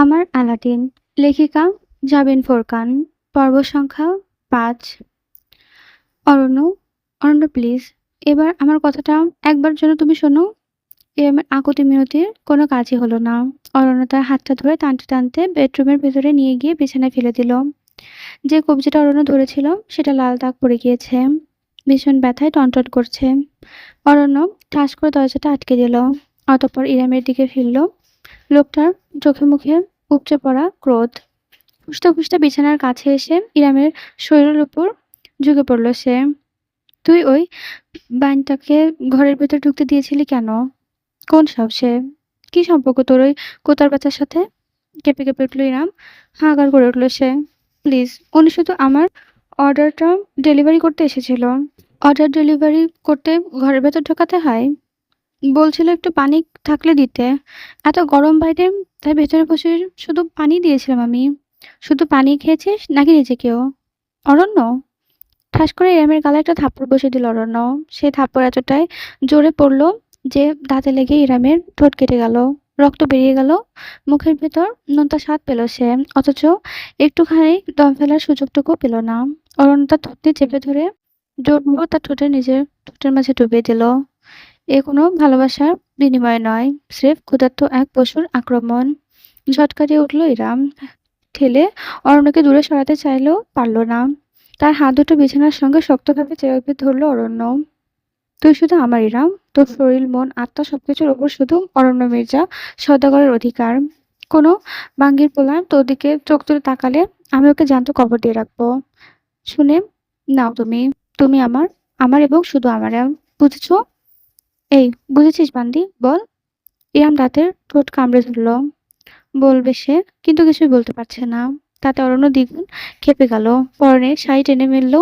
আমার আলাদিন। লেখিকা জাবিন ফোরকান। পর্ব সংখ্যা ৫। অরণ্য, অরণ্য প্লিজ, এবার আমার কথাটা একবার জন্য তুমি শোনো। এরমের আকুতি মিনতির কোনো কাজই হলো না। অরণ্য তার হাতটা ধরে টানতে টানতে বেডরুমের ভেতরে নিয়ে গিয়ে বিছানায় ফেলে দিল। যে কবজিটা অরণ্য ধরেছিল সেটা লাল দাগ পড়ে গিয়েছে। ভীষণ ব্যথায় টনটন করছে। অরণ্য ঠাস করে দরজাটা আটকে দিল। অতঃপর ইরামের দিকে ফিরল। লোকটার চোখে মুখে উপচে পড়া ক্রোধ। খুঁজতে খুঁজতে বিছানার কাছে এসে ইরামের শরীরের উপর ঝুঁকে পড়ল সে। তুই ওই বাইনটাকে ঘরের ভেতর ঢুকতে দিয়েছিলি কেন? কোন সাহসে? কি সম্পর্ক তোর ওই কোতার বাচ্চার সাথে? কেঁপে কেঁপে উঠল ইরাম। হাহাকার করে উঠল সে। প্লিজ, উনি শুধু আমার অর্ডারটা ডেলিভারি করতে এসেছিল। অর্ডার ডেলিভারি করতে ঘরের ভেতর ঢোকাতে হয়? বলছিল একটু পানি থাকলে দিতে। এত গরম বাইরে, তাই ভেতরে বসে শুধু পানি দিয়েছিলাম আমি। শুধু পানি খেয়েছিস নাকি নিজেকেও? অরণ্য! ঠাস করে ইরামের গালে একটা থাপ্পড় বসিয়ে দিল অরণ্য। সেই থাপ্পড় এতটাই জোরে পড়ল যে দাঁতে লেগে ইরামের ঠোঁট কেটে গেল। রক্ত বেরিয়ে গেল। মুখের ভেতর নোনতা স্বাদ পেল সে, অথচ একটুখানি দম ফেলার সুযোগটুকু পেল না। অরণ্য তার থুতনি চেপে ধরে জোরপূর্বক তার ঠোঁটে নিজের ঠোঁটের মাঝে ডুবিয়ে দিল। এ কোনো ভালোবাসার বিনিময় নয়, স্রেফ ক্ষুধার্ত এক পশুর আক্রমণ। ঝটকা দিয়ে উঠল ইরাম। ঠেলে অরণ্যকে দূরে সরাতে চাইলেও পারল না। তার হাত দুটো বিছানার সঙ্গে শক্তভাবে চেপে ধরল অরণ্য। তুই শুধু আমার ইরাম। তোর শরীর, মন, আত্মা সবকিছুর ওপর শুধু অরণ্য মির্জা সওদাগরের অধিকার। কোনো বাঙ্গির পোলা তোর দিকে চোখ তুলে তাকালে আমি ওকে জ্যান্ত কবর দিয়ে রাখবো। শুনে নাও তুমি। তুমি আমার, আমার এবং শুধু আমার। বুঝেছো? এই, বুঝেছিস বান্দি? বল। ইরাম দাঁতের ঠোঁট কামড়ে ধরল। বলবে সে, কিন্তু কিছুই বলতে পারছে না। তাতে অরণ্য দ্বিগুণ ক্ষেপে গেল। পরনে শাড়ি টেনে মেলল,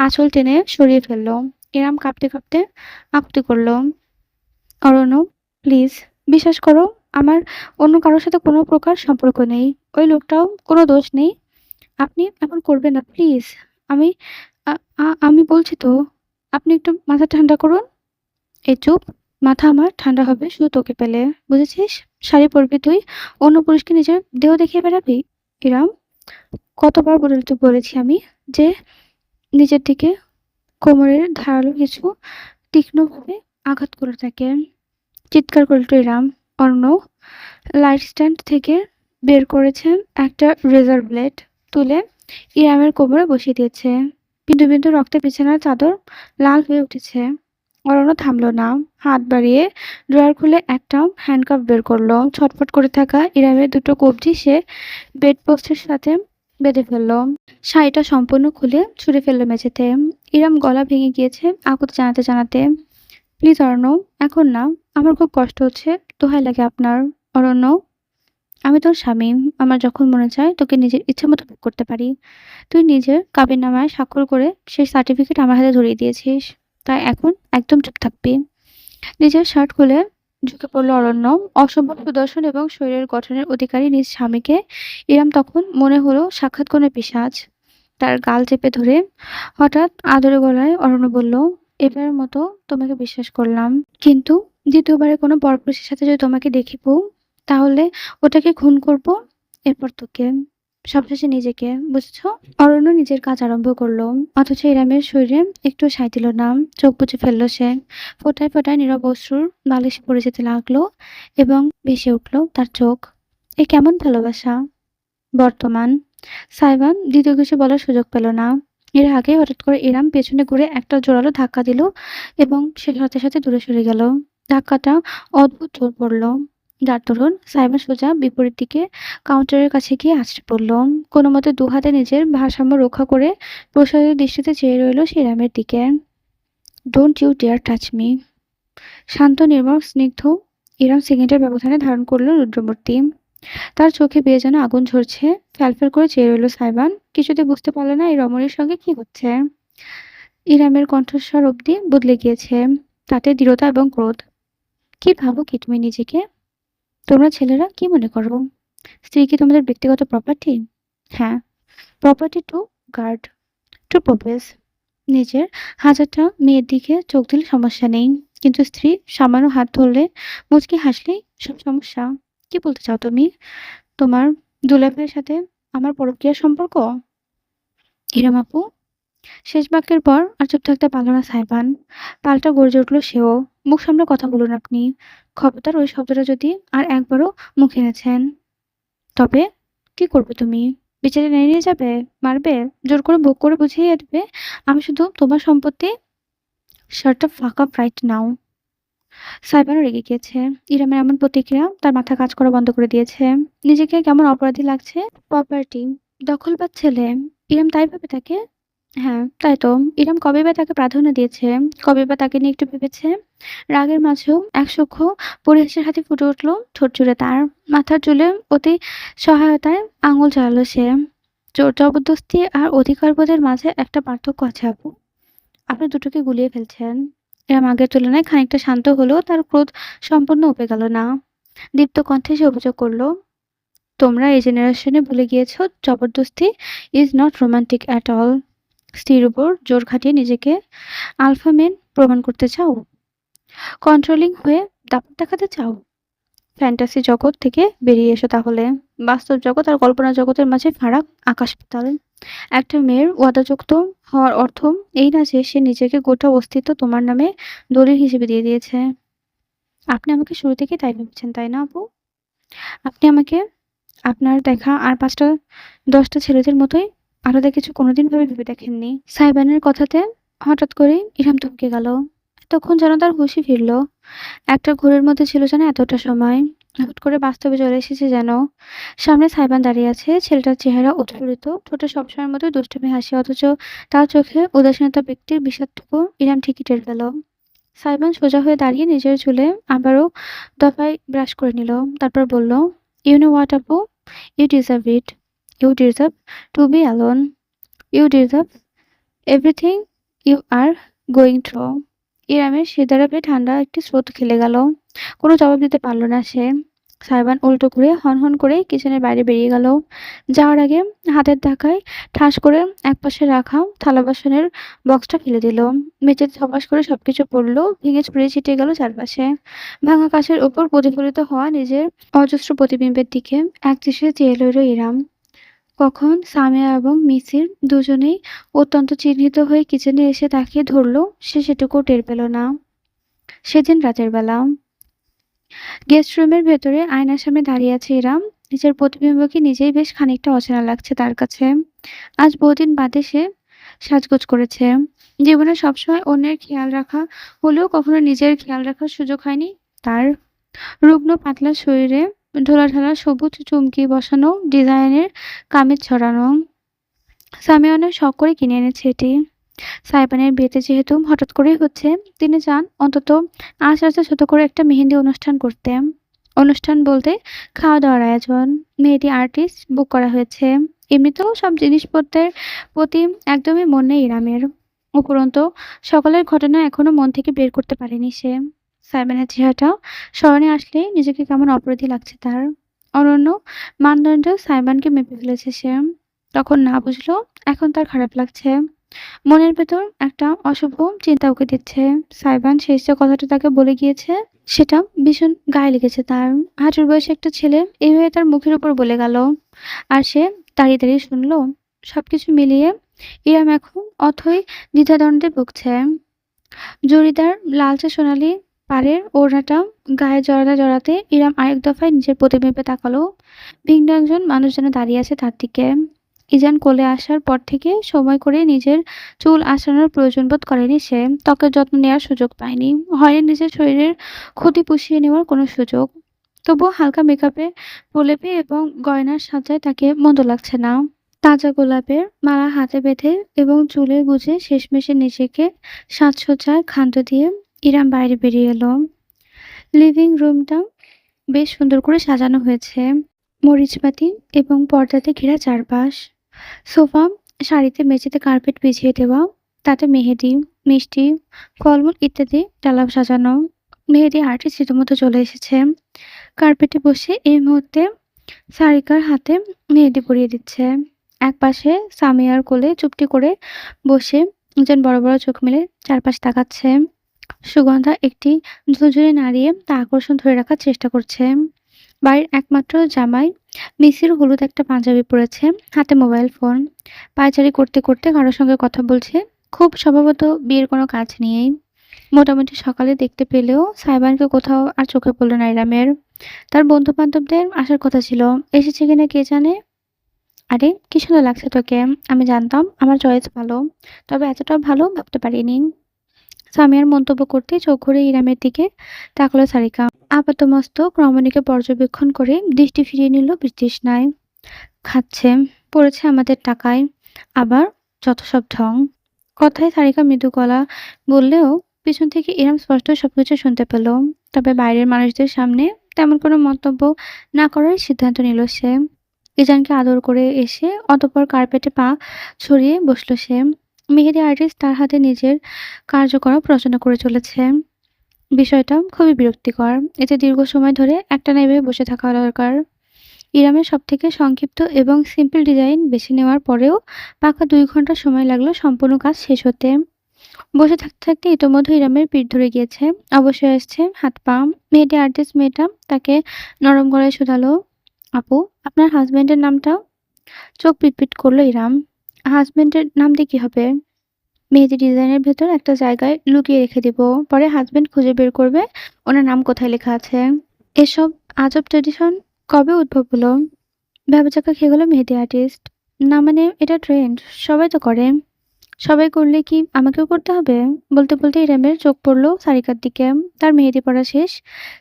আঁচল টেনে সরিয়ে ফেলল। ইরাম কাঁপতে কাঁপতে আকুতি করল। অরণ্য প্লিজ, বিশ্বাস করো, আমার অন্য কারোর সাথে কোনো প্রকার সম্পর্ক নেই। ওই লোকটাও কোনো দোষ নেই। আপনি এমন করবেন না প্লিজ। আমি আমি বলছি তো। আপনি একটু মাথা ঠান্ডা করুন। এই চুপ। মাথা আমার ঠান্ডা হবে শুধু তোকে পেলে। বুঝেছিস? শাড়ি পরবি তুই, অন্য পুরুষকে নিজের দেহ দেখিয়ে বেড়াবি। ইরাম, কতবার বলেছি আমি যে নিজের দিকে কোমরের ধারালো কিছু তীক্ষ্ণভাবে আঘাত করে থাকে। চিৎকার করে উঠল ইরাম। অর্ণ লাইট স্ট্যান্ড থেকে বের করেছে একটা রেজার ব্লেড, তুলে ইরামের কোমরে বসিয়ে দিয়েছে। বিন্দু বিন্দু রক্তে বিছানার চাদর লাল হয়ে উঠেছে। অরণ্য থামল না। হাত বাড়িয়ে ড্রয়ার খুলে একটা হ্যান্ডকাফ বের করলো। ছটফট করে থাকা ইরামের দুটো কবজি সে বেডপোস্টের সাথে বেঁধে ফেললো। শাড়িটা সম্পূর্ণ খুলে ছুঁড়ে ফেললো মেঝেতে। ইরাম গলা ভেঙে গিয়েছে আকুতি জানাতে জানাতে। প্লিজ অরণ্য, এখন না। আমার খুব কষ্ট হচ্ছে। দোহাই লাগে আপনার। অরণ্য, আমি তোর স্বামী। আমার যখন মনে চায় তোকে নিজের ইচ্ছে মতো ভোগ করতে পারি। তুই নিজের কাবিননামায় স্বাক্ষর করে সেই সার্টিফিকেট আমার হাতে ধরিয়ে দিয়েছিস। তাই এখন একদম চুপ থাকবি। নিজের শার্ট খুলে ঝুঁকে পড়ল অরণ্য। অসম্ভব সুদর্শন এবং শরীরের গঠনের অধিকারী নিজ স্বামীকে ইরাম তখন মনে হলো সাক্ষাৎ কোনো পিশাচ। তার গাল চেপে ধরে হঠাৎ আদরে গলায় অরণ্য বলল, এবারের মতো তোমাকে বিশ্বাস করলাম, কিন্তু দ্বিতীয়বারে কোনো পরপুরুষের সাথে যদি তোমাকে দেখিব, তাহলে ওটাকে খুন করব। এরপর তোকে, সবশেষে নিজেকে। বুঝেছ? অরণ্য নিজের কাজ আরম্ভ করলো, অথচ ইরামের শরীরে একটু সায় দিল না। চোখ বুজে ফেললো সে। ফোঁটায় ফোঁটায় নীরব অশ্রুর বালিশ পড়ে যেতে লাগলো এবং ভেসে উঠল তার চোখ। এ কেমন ভালোবাসা? বর্তমান। সাইবান দ্বিতীয় কিছু বলার সুযোগ পেল না। এর আগে হঠাৎ করে ইরাম পেছনে ঘুরে একটা জোরালো ধাক্কা দিল এবং সে সাথে সাথে দূরে সরে গেল। ধাক্কাটা অদ্ভুত জোর পড়ল, যার দরুন সাইবান সোজা বিপরীত দিকে কাউন্টারের কাছে গিয়ে আছড়ে পড়ল। কোনো মতে দু হাতে নিজের ভারসাম্য রক্ষা করে প্রসারিত দৃষ্টিতে চেয়ে রইল সে ইরামের দিকে। Don't you dare touch me. শান্ত, নির্মল, স্নিগ্ধ। ইরাম সেকেন্ডের ব্যবধানে ধারণ করল রুদ্রমূর্তি। তার চোখে বেয়ে যেন আগুন ঝরছে। ফ্যালফ্যাল করে চেয়ে রইল সাইবান। কিছুতে বুঝতে পারল না এই রমণীর সঙ্গে কি হচ্ছে। ইরামের কণ্ঠস্বর অবধি বদলে গিয়েছে, তাতে দৃঢ়তা এবং ক্রোধ। কি ভাবো কি তুমি নিজেকে? তোমরা ছেলেরা কি মনে করো? স্ত্রী কি তোমাদের ব্যক্তিগত প্রপার্টি? হ্যাঁ, property to guard, to propose. নিজের হাজারটা মেয়ের দিকে চোখ দিলে সমস্যা নেই, কিন্তু স্ত্রী সামান্য হাত ধরলে, মুচকি হাসলেই সব সমস্যা। কি বলতে চাও তুমি? তোমার দুলা ভাইয়ের সাথে আমার পরকীয়ার সম্পর্ক? ইরাম আপু। শেষ বাক্যের পর আর চুপ থাকতে পারল না সাইবান। পাল্টা গর্জে উঠল সেও। মুখ সামলে কথা বলুন আপনি। খবরদার ওই শব্দটা যদি আর একবারও মুখে এনেছেন। তবে কি করবে তুমি? বিচারে নিয়ে যাবে? মারবে? জোর করে ভোগ করে বুঝিয়ে দেবে আমি শুধু তোমার সম্পত্তি? শার্টটা ফাঁকা রাইট নাও। সাইবানও রেগে গিয়েছে। ইরামের এমন প্রতিক্রিয়া তার মাথা কাজ করা বন্ধ করে দিয়েছে। নিজেকে কেমন অপরাধী লাগছে। প্রপার্টি দখলবাজ ছেলে। ইরাম তাই ভাবে তাকে? হ্যাঁ, তাই তো। ইরাম কবেই বা তাকে প্রাধান্য দিয়েছে? কবেই বা তাকে নিয়ে একটু ভেবেছে? রাগের মাঝেও এক সূক্ষ্ম পরিহাসের হাসি ফুটে উঠল ঠোঁট জুড়ে তার। মাথার চুলে অতি সহায়তায় আঙুল চালালো সে। জোর জবরদস্তি আর অধিকারবোধের মাঝে একটা পার্থক্য আছে আপু। আপনি দুটোকে গুলিয়ে ফেলছেন। ইরাম আগের তুলনায় খানিকটা শান্ত হলেও তার ক্রোধ সম্পূর্ণ উপে গেল না। দীপ্ত কণ্ঠে সে অভিযোগ করল, তোমরা এই জেনারেশনে ভুলে গিয়েছ জবরদস্তি is not romantic at all. স্ত্রীর উপর জোর খাটিয়ে নিজেকে আলফা মেন প্রমাণ করতে চাও? কন্ট্রোলিং হয়ে দাপট দেখাতে চাও? ফ্যান্টাসি জগৎ থেকে বেরিয়ে এসো তাহলে। বাস্তব জগৎ আর কল্পনা জগতের মাঝে ফারাক আকাশ পাতাল। একটা মেয়ের ওয়াদাযুক্ত হওয়ার অর্থ এই না যে সে নিজেকে গোটা অস্তিত্ব তোমার নামে দলিল হিসেবে দিয়ে দিয়েছে। আপনি আমাকে শুরু থেকেই তাই ভেবেছেন, তাই না আপু? আপনি আমাকে আপনার দেখা আর ৫টা ১০টা ছেলেদের মতোই আলাদা কিছু কোনোদিন ভেবে দেখেননি। সাইবানের কথাতে হঠাৎ করেই ইরহাম থমকে গেল। এতক্ষণ যেন তার হুঁশই ফিরল। একটা ঘোরের মধ্যে ছিল যেন এতটা সময়। হুট করে বাস্তবে চলে এসেছে যেন। সামনে সাইবান দাঁড়িয়ে আছে। ছেলেটার চেহারা উৎফুল্লিত, ঠোঁটে সবসময়ের মতোই দুষ্টুমি হাসি, অথচ তার চোখে উদাসীনতা ব্যক্তির বিষাদটুকু ইরহাম ঠিকই টের পেল। সাইমন সোজা হয়ে দাঁড়িয়ে নিজের চুলে আবারও দফায় ব্রাশ করে নিল। তারপর বলল, ইউ নো হোয়াট আপু, you deserve it. You deserve to be alone. You deserve everything you are going through. ইরামের সিদারাপে ঠান্ডা একটি স্রোত খেলে গেল। কোনো জবাব দিতে পারল না সে। সাইবান উল্টো ঘুরে হনহন করে কিচেনের বাইরে বেরিয়ে গেল। যাওয়ার আগে হাতের ধাক্কায় ঠাস করে একপাশে রাখা থালা বাসনের বক্সটা ফেলে দিল। মেঝেতে ধপাস করে সবকিছু পড়ল, ভেঙে ছড়িয়ে ছিটিয়ে গেল চারপাশে। ভাঙা কাঁচের ওপর প্রতিফলিত হওয়া নিজের অজস্র প্রতিবিম্বের দিকে একদৃষ্টে চেয়ে রইল ইরাম। কখন সামিয়া এবং মিসির দুজনেই অত্যন্ত চিহ্নিত হয়ে কিচেনে এসে তাকিয়ে ধরল সে সেটুকুও টের পেল না। সেদিন রাতের বেলা গেস্ট রুমের ভেতরে আয়নার সামনে দাঁড়িয়ে আছে ইরাম। নিজের প্রতিবিম্বকে নিজেই বেশ খানিকটা অচেনা লাগছে তার কাছে। আজ বহুদিন বাদে সে সাজগোজ করেছে। জীবনে সবসময় অন্যের খেয়াল রাখা হলেও কখনো নিজের খেয়াল রাখার সুযোগ হয়নি তার। রুগ্ন পাতলা শরীরে ঢোলাঢালা সবুজ চুমকি বসানো ডিজাইনের কামিজ ছড়ানো। সামিয়া অনেক শখ করে কিনে এনেছে এটি। সাইবানের বিয়েতে যেহেতু হঠাৎ করেই হচ্ছে, তিনি চান অন্তত আজ রাতে ছোট করে একটা মেহেন্দি অনুষ্ঠান করতে। অনুষ্ঠান বলতে খাওয়া দাওয়ার আয়োজন। মেহেদি আর্টিস্ট বুক করা হয়েছে। এমনিতেও সব জিনিসপত্রের প্রতি একদমই মন নেই ইরামের। উপরন্তু সকালের ঘটনা এখনো মন থেকে বের করতে পারেনি সে। সাইবানের চেহারাটা স্মরণে আসলে নিজেকে কেমন অপরাধী লাগছে তার। অনন্য মানদণ্ডে সাইবানকে মেপে ফেলেছে সে। তখন না বুঝলো, এখন তার খারাপ লাগছে। মনের ভেতর একটা অশুভ চিন্তা উঁকি দিচ্ছে। সাইবান শেষ যে কথাটা তাকে বলে গিয়েছে সেটা ভীষণ গায়ে লেগেছে তার। হাঁটুর বয়সে একটা ছেলে এইভাবে তার মুখের উপর বলে গেল, আর সে দাঁড়িয়ে দাঁড়িয়ে শুনলো। সবকিছু মিলিয়ে ইরাম এখন অথই দ্বিধাদ্বন্দ্বে ভুগছে। জরিদার লালচে সোনালি পাড়ের ওড়নাটা গায়ে জড়াতে জড়াতে ইরাম আরেক দফায় নিজের প্রতিবিম্বে তাকালো। ভিন্ন একজন মানুষ যেন দাঁড়িয়ে আছে তার দিকে। ইজান কোলে আসার পর থেকে সময় করে নিজের চুল আঁচড়ানোর প্রয়োজন বোধ করেনি সে। ত্বকের যত্ন নেওয়ার সুযোগ পায়নি। হয়নি নিজের শরীরের ক্ষতি পুষিয়ে নেওয়ার কোনো সুযোগ। তবুও হালকা মেকআপে প্রলেপে এবং গয়নার সাজায় তাকে মন্দ লাগছে না। তাজা গোলাপের মালা হাতে বেঁধে এবং চুলে গুজে শেষমেশে নিজেকে সাজসজ্জায় ক্ষান্ত দিয়ে ইরাম বাইরে বেরিয়ে এলো। লিভিং রুমটা বেশ সুন্দর করে সাজানো হয়েছে। মরিচবাতি এবং পর্দাতে ঘেরা চারপাশ। সোফা, শাড়িতে মেঝেতে কার্পেট বিছিয়ে দেওয়া, তাতে মেহেদি, মিষ্টি, ফলমূল ইত্যাদি ডালা সাজানো। মেহেদি আর্টিস্ট রীতিমতো চলে এসেছে। কার্পেটে বসে এই মুহূর্তে সারিকার হাতে মেহেদি পরিয়ে দিচ্ছে। একপাশে সামিয়ার কোলে চুপটি করে বসে একজন বড় বড় চোখ মেলে চারপাশ তাকাচ্ছে। সুগন্ধা একটি ঝুরঝুরে নাড়িয়ে তা আকর্ষণ ধরে রাখার চেষ্টা করছে। বাড়ির একমাত্র জামাই মিসির হলুদ একটা পাঞ্জাবি পরেছে, হাতে মোবাইল ফোন। পায়চারি করতে করতে কারোর সঙ্গে কথা বলছে, খুব সম্ভবত বিয়ের কোনো কাজ নিয়েই। মোটামুটি সকালে দেখতে পেলেও সাইবানকে কোথাও আর চোখে পড়ল না ইরামের। তার বন্ধু বান্ধবদের আসার কথা ছিল, এসেছে কিনা কে জানে। আরে কি সুন্দর লাগছে তোকে। আমি জানতাম আমার চয়েস ভালো, তবে এতটাও ভালো ভাবতে পারিনি। সামিয়ার মন্তব্য করতে চোখ ঘুরে ইরামের দিকে তাকালো সারিকা। আপাতমস্তক রমণীকে পর্যবেক্ষণ করে দৃষ্টি ফিরিয়ে নিল বিতৃষ্ণায়। খাচ্ছে, পড়েছে আমাদের টাকায়, আবার যত সব ঢং। কথায় সারিকা মৃদু গলা বললেও পিছন থেকে ইরাম স্পষ্ট সবকিছু শুনতে পেল। তবে বাইরের মানুষদের সামনে তেমন কোনো মন্তব্য না করার সিদ্ধান্ত নিল সে। ইজানকে আদর করে এসে অতঃপর কার্পেটে পা ছড়িয়ে বসল সে। মেহেদি আর্টিস্ট তার হাতে নিজের কার্যকলাপ রচনা করে চলেছে। বিষয়টা খুবই বিরক্তিকর। এতে দীর্ঘ সময় ধরে একটানা এভাবে বসে থাকা দরকার। ইরামের সবথেকে সংক্ষিপ্ত এবং সিম্পল ডিজাইন বেছে নেওয়ার পরেও পাকা ২ ঘন্টা সময় লাগলো সম্পূর্ণ কাজ শেষ হতে। বসে থাকতে থাকতে ইতোমধ্যে ইরামের পিঠ ধরে গিয়েছে। অবশ্যই আসছে হাত পা। মেহেদি আর্টিস্ট মেয়েটা তাকে নরম গলায় শোধালো, আপু, আপনার হাজবেন্ডের নামটা? চোখ পিটপিট করলো ইরাম। হাজবেন্ডের নাম দিয়ে কি হবে? মেহেদি ডিজাইনের ভেতর একটা জায়গায় লুকিয়ে রেখে দিব, পরে হাজবেন্ড খুঁজে বের করবে ওনার নাম কোথায় লেখা আছে। এসব আজব ট্রেডিশন কবে উদ্ভব হলো? ভ্যাবাচ্যাকা খেয়ে গেল মেহেদি আর্টিস্ট। না মানে এটা ট্রেন্ড, সবাই তো করে। সবাই করলে কি আমাকেও করতে হবে? বলতে বলতে ইরামের চোখ পড়লো সারিকার দিকে। তার মেহেদি পড়া শেষ।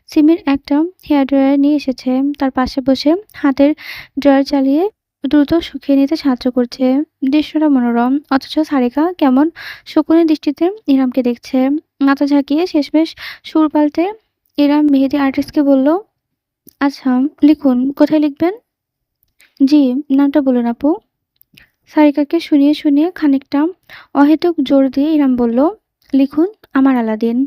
সিমির একটা হেয়ার ড্রায়ার নিয়ে এসেছে, তার পাশে বসে হাতের ড্রায়ার চালিয়ে দ্রুত শুকিয়ে নিতে সাহায্য করছে। দৃশ্যটা মনোরম, অথচ সারিকা কেমন শকুনের দৃষ্টিতে ইরামকে দেখছে। মাথা ঝাঁকিয়ে শেষমেশ সুর পাল্টে ইরাম মেহেদি আর্টিস্টকে বলল, আচ্ছা লিখুন, কোথায় লিখবেন? জি, নামটা বলুন আপু। সারিকাকে শুনিয়ে শুনিয়ে খানিকটা অহেতুক জোর দিয়ে ইরাম বলল, লিখুন আমার আলাদিন।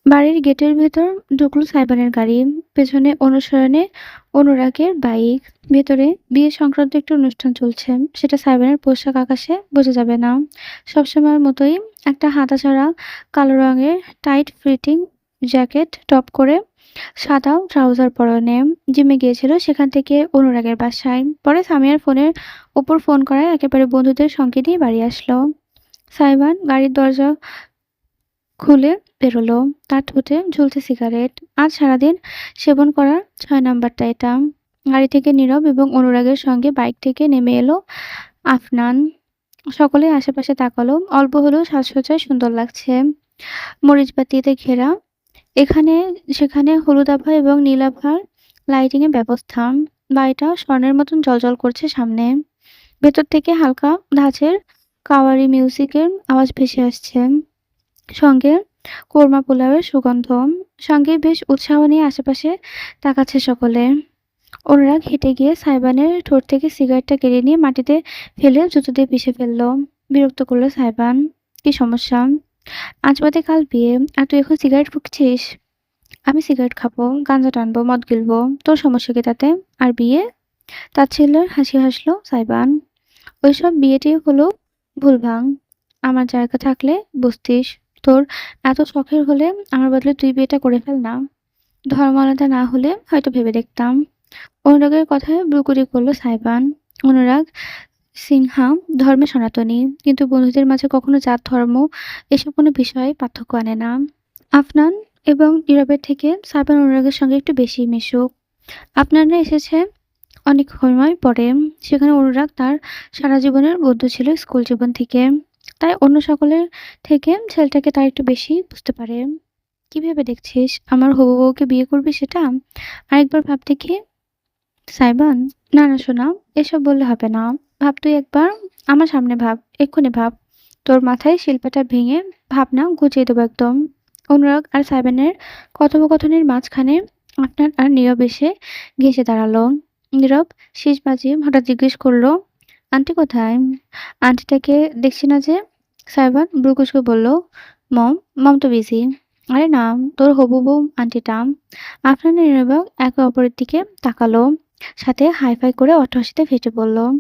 বাড়ির গেটের ভেতর ঢুকলো সাইবানের গাড়ি। পেছনে অনুসরণে অনুরাগের বাইক। ভেতরে বিয়ে সংক্রান্ত একটি অনুষ্ঠান চলছে। সেটা সাইবানের পোশাক আকাশে বোঝা যাবে না। সবসময়ের মতোই একটা হাতাছাড়া কালো রঙের টাইট ফিটিং জ্যাকেট টপ করে সাদা ট্রাউজার পরনে জিমে গিয়েছিল সেখান থেকে অনুরাগের বাসায়। পরে সামিয়ার ফোনের ওপর ফোন করায় একেবারে বন্ধুদের সঙ্গে নিয়ে বাড়ি আসলো। সাইবান গাড়ির দরজা খুলে বেরোলো। তার ঠোঁটে ঝুলছে সিগারেট। আজ সারাদিন সেবন করার ৬ নাম্বারটা এটা। গাড়ি থেকে নীরব এবং অনুরাগের সঙ্গে বাইক থেকে নেমে এলো আফনান। সকলে আশেপাশে তাকালো। অল্প হলেও সাজসজ্জায় সুন্দর লাগছে। মরিচবাতিতে ঘেরা এখানে সেখানে হলুদ আভা এবং নীল আভার লাইটিং এর ব্যবস্থা। বাড়িটা স্বর্ণের মতন জ্বলজ্বল করছে সামনে। ভেতর থেকে হালকা ধাঁচের কাওয়ারি মিউজিকের আওয়াজ ভেসে আসছে। সঙ্গে কোরমা পোলাওয়ের সুগন্ধ। সঙ্গে বেশ উৎসাহ নিয়ে আশেপাশে তাকাচ্ছে সকলে। অনুরাগ হেঁটে গিয়ে সাইবানের ঠোঁট থেকে সিগারেটটা কেড়ে নিয়ে মাটিতে ফেলে জুতো দিয়ে পিষে ফেললো। বিরক্ত করলো সাইবান। কি সমস্যা? আজ বাদে কাল বিয়ে, আর তুই এখন সিগারেট ফুঁকছিস? আমি সিগারেট খাবো, গাঁজা টানবো, মদ গিলবো, তোর সমস্যা কি তাতে? আর বিয়ে? তাচ্ছিল্যের হাসি হাসলো সাইবান। ওইসব বিয়েটিই হলো ভুলভাং। আমার জায়গা থাকলে বুঝতিস। তোর এত শখের হলে আমার বদলে তুই বিয়েটা করে ফেল না। ধর্ম আলাদা না হলে হয়তো ভেবে দেখতাম। অনুরাগের কথায় ব্রুকুটি করলো সাইবান। অনুরাগ সিনহা ধর্মে সনাতনী, কিন্তু বন্ধুদের মাঝে কখনো জাত ধর্ম এসব কোনো বিষয়ে পার্থক্য আনে না। আফনান এবং নীরবের থেকে সাইবান অনুরাগের সঙ্গে একটু বেশি মিশুক। আফনানরা এসেছে অনেক সময় পরে। সেখানে অনুরাগ তার সারা জীবনের বন্ধু ছিল স্কুল জীবন থেকে। তাই অন্য সকলের থেকে ছেলেটাকে তার একটু বেশি বুঝতে পারে। কি ভেবে দেখছিস আমার হবু বউকে বিয়ে করবি সেটা? আরেকবার ভাব দেখি। সাইবান, না না সোনা, এসব বললে হবে না। ভাব তুই একবার, আমার সামনে ভাব, এক্ষুনি ভাব। তোর মাথায় শিল্পটা ভেঙে ভাবনা গুছিয়ে দেবো একদম। অনুরাগ আর সাইবানের কথোপকথনের মাঝখানে আপনার আর নীরব এসে ঘেঁষে দাঁড়ালো। নীরব শেষ বাজিয়ে হঠাৎ জিজ্ঞেস করলো, আন্টি কোথায়? আন্টিটাকে দেখছি না যে। সাইবান ব্রুকুচকে বলল, মম, মম তো বিজি। আরে না, তোর হবু বউ আন্টিটা। আপনার নীরব একে অপরের দিকে তাকালো, সাথে হাই-ফাই করে অট্টহাসিতে ফেটে পড়ল।